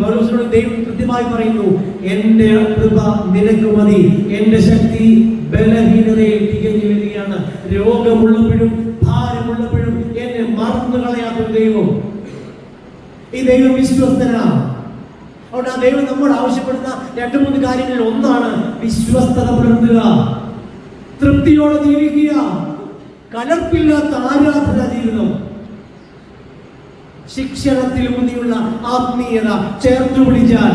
പൗലോസിനോട് ദൈവം കൃത്യമായി പറയുന്നു, എന്റെ കൃപ നിനക്ക് മതി, എന്റെ ശക്തി ബലഹീനതയിൽ തികഞ്ഞു വരികയാണ്. രോഗമുള്ളപ്പോഴും ഭാരമുള്ളപ്പോഴും എന്നെ മറന്നു കളയാത്തൊരു ദൈവം. ഈ ദൈവം വിശ്വസ്തനാണ്. അതുകൊണ്ട് ആ ദൈവം നമ്മോട് ആവശ്യപ്പെടുന്ന 2-3 കാര്യങ്ങളിൽ ഒന്നാണ് വിശ്വസ്തത പുലർത്തുക, തൃപ്തിയോടെ ജീവിക്കുക, കലർപ്പില്ലാത്ത ആരാധനാ ജീവിതം, ശിക്ഷണത്തിൽ ഊന്നിയുള്ള ആത്മീയത ചേർത്തു പിടിച്ചാൽ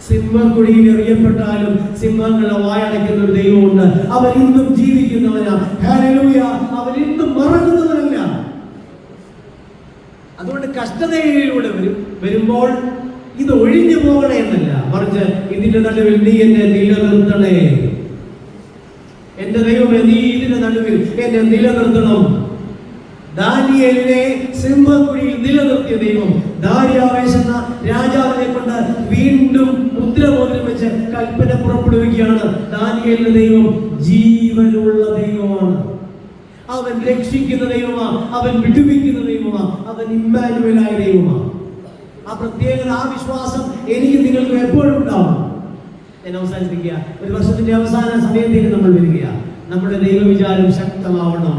സിംഹക്കുഴിയിൽ എറിയപ്പെട്ടാലും സിംഹങ്ങളെ വായടയ്ക്കുന്ന ഒരു ദൈവമുണ്ട്. അവൻ ഇന്നും ജീവിക്കുന്നവനാ. ഹല്ലേലൂയ. അവൻ ഇന്നും മറക്കുന്നവനല്ല. അതുകൊണ്ട് കഷ്ടതയിലൂടെ വരുമ്പോൾ ഇത് ഒഴിഞ്ഞു പോകണേ എന്നല്ല, മറിച്ച് ഇതിന്റെ നടുവിൽ നീ എന്നെ നിലനിർത്തണേ, എന്റെ ദൈവമേ, നീ ഇതിന്റെ നടുവിൽ എന്നെ നിലനിർത്തണം. ദാനിയേലിനെ സിംഹക്കുഴിയിൽ നിലനിർത്തിയ ദൈവം ദാര്യാവേശ് എന്ന രാജാവിനെ കൊണ്ട് വീണ്ടും മുദ്രമോതിരം വെച്ച് കൽപ്പന പുറപ്പെടുവിക്കുകയാണ്. ദാനിയേലിന്റെ ദൈവം ജീവനുള്ള ദൈവമാണ്. അവൻ രക്ഷിക്കുന്ന ദൈവമാണ്, അവൻ വിടുവിക്കുന്ന ദൈവമാണ്, അവൻ ഇമ്മാനുവേലായ ദൈവമാണ്. ആ പ്രത്യേകത, ആ വിശ്വാസം എനിക്ക് നിങ്ങൾക്ക് എപ്പോഴും ഉണ്ടാവും. ഞാൻ അവസാനിപ്പിക്കുക. ഒരു വർഷത്തിന്റെ അവസാന സമയത്തേക്ക് നമ്മൾ വരിക. നമ്മുടെ ദൈവവിചാരം ശക്തമാവണം,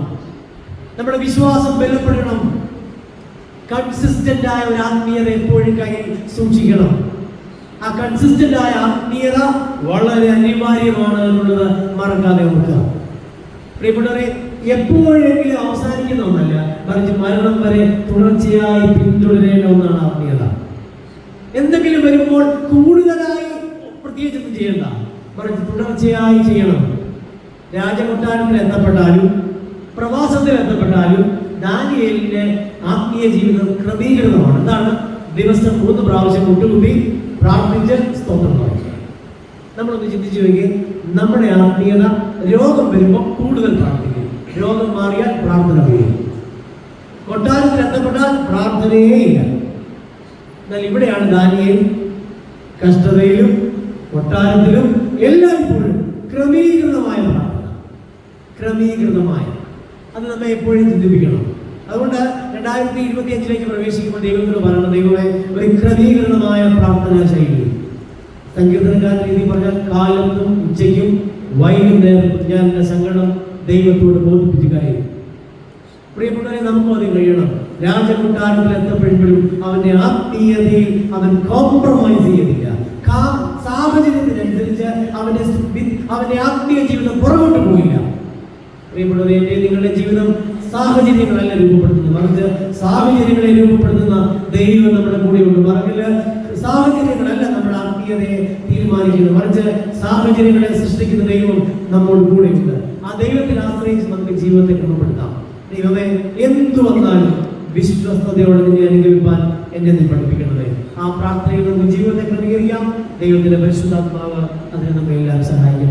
നമ്മുടെ വിശ്വാസം ബലപ്പെടണം. കൺസിസ്റ്റന്റ് ആയ ഒരു ആത്മീയത എപ്പോഴും കയ്യിൽ സൂക്ഷിക്കണം. ആ കൺസിസ്റ്റന്റ് ആയ ആത്മീയത വളരെ അനിവാര്യമാണ് എന്നുള്ളത് മറക്കാതെ ഓർക്കുക. പ്രിയപ്പെട്ടവരെ, എപ്പോഴെങ്കിലും അവസാനിക്കുന്ന ഒന്നല്ല, മറിച്ച് മരണം വരെ തുടർച്ചയായി പിന്തുടരേണ്ട ഒന്നാണ് ആത്മീയത. എന്തെങ്കിലും വരുമ്പോൾ കൂടുതലായി പ്രത്യേകിച്ചൊന്നും ചെയ്യണ്ട, മറിച്ച് തുടർച്ചയായി ചെയ്യണം. രാജകൊട്ടാരത്തിൽ എത്തപ്പെട്ടാലും പ്രവാസത്തിൽ എത്തപ്പെട്ടാലും ദാനിയേലിന്റെ ആത്മീയ ജീവിതം ക്രമീകൃതമാണ്. എന്താണ്? ദിവസം 3 പ്രാവശ്യം മുട്ടുകുത്തി പ്രാർത്ഥിച്ച് സ്തോത്രം പറയുക. നമ്മളൊന്ന് ചിന്തിച്ചു നോക്കി, നമ്മുടെ ആത്മീയത രോഗം വരുമ്പോൾ കൂടുതൽ പ്രാർത്ഥിക്കും, രോഗം മാറിയാൽ പ്രാർത്ഥന ചെയ്യും. കൊട്ടാരത്തിൽ എത്തപ്പെട്ടാൽ പ്രാർത്ഥനയേ ഇല്ല. എന്നാൽ ഇവിടെയാണ് ദാനിയേൽ കഷ്ടതയിലും കൊട്ടാരത്തിലും എല്ലായ്പ്പോഴും ക്രമീകൃതമായ പ്രാർത്ഥന, ക്രമീകൃതമായ. അത് നമ്മെ എപ്പോഴും ചിന്തിപ്പിക്കണം. അതുകൊണ്ട് 2025 പ്രവേശിക്കുമ്പോൾ ദൈവത്തിന് പറയണം, ദൈവമേ ഒരു ക്രമീകൃതമായ പ്രാർത്ഥനാ ശൈലി. സങ്കീർത്തനക്കാരൻ രീതി പറഞ്ഞാൽ കാലത്തും ഉച്ചയ്ക്കും വൈകുന്നേരത്തും ഞാൻ എൻ്റെ സങ്കടം ദൈവത്തോട് ബോധിപ്പിച്ച് കഴിയും. പ്രിയപ്പെട്ടവരെ, നമുക്കും അത് കഴിയണം. രാജകൊട്ടാരത്തിൽ എത്തപ്പെടുമ്പോഴും അവന്റെ ആത്മീയതയിൽ അവൻ കോംപ്രമൈസ് ചെയ്യുന്നില്ല. സാഹചര്യത്തിനനുസരിച്ച് അവന്റെ ആത്മീയ ജീവിതം പുറകോട്ട് പോയില്ല. പ്രിയപ്പെട്ടവരെ, നിങ്ങളുടെ ജീവിതം സാഹചര്യങ്ങളല്ല രൂപപ്പെടുത്തുന്നത്, മറിച്ച് സാഹചര്യങ്ങളെ രൂപപ്പെടുത്തുന്ന ദൈവം നമ്മുടെ കൂടെയുണ്ട്. മറിച്ച് സാഹചര്യങ്ങളല്ല നമ്മുടെ ആത്മീയതയെ തീരുമാനിക്കുന്നത്, മറിച്ച് സാഹചര്യങ്ങളെ സൃഷ്ടിക്കുന്ന ദൈവം നമ്മോട് കൂടെയുണ്ട്. ആ ദൈവത്തെ ആശ്രയിച്ച് നമുക്ക് ജീവിതത്തെ ക്രമപ്പെടുത്താം. ദൈവമേ, എന്തു വന്നാലും വിശ്വസ്തയോടെ നിന്നെ അനുഗമിപ്പാൻ എന്നെ നീ പഠിപ്പിക്കണമേ. ആ പ്രാർത്ഥനയിൽ നമുക്ക് ജീവിതത്തെ ക്രമീകരിക്കാം. ദൈവത്തിന്റെ പരിശുദ്ധാത്മാവ് അതിനെ നമ്മെ എല്ലാം സഹായിക്കും.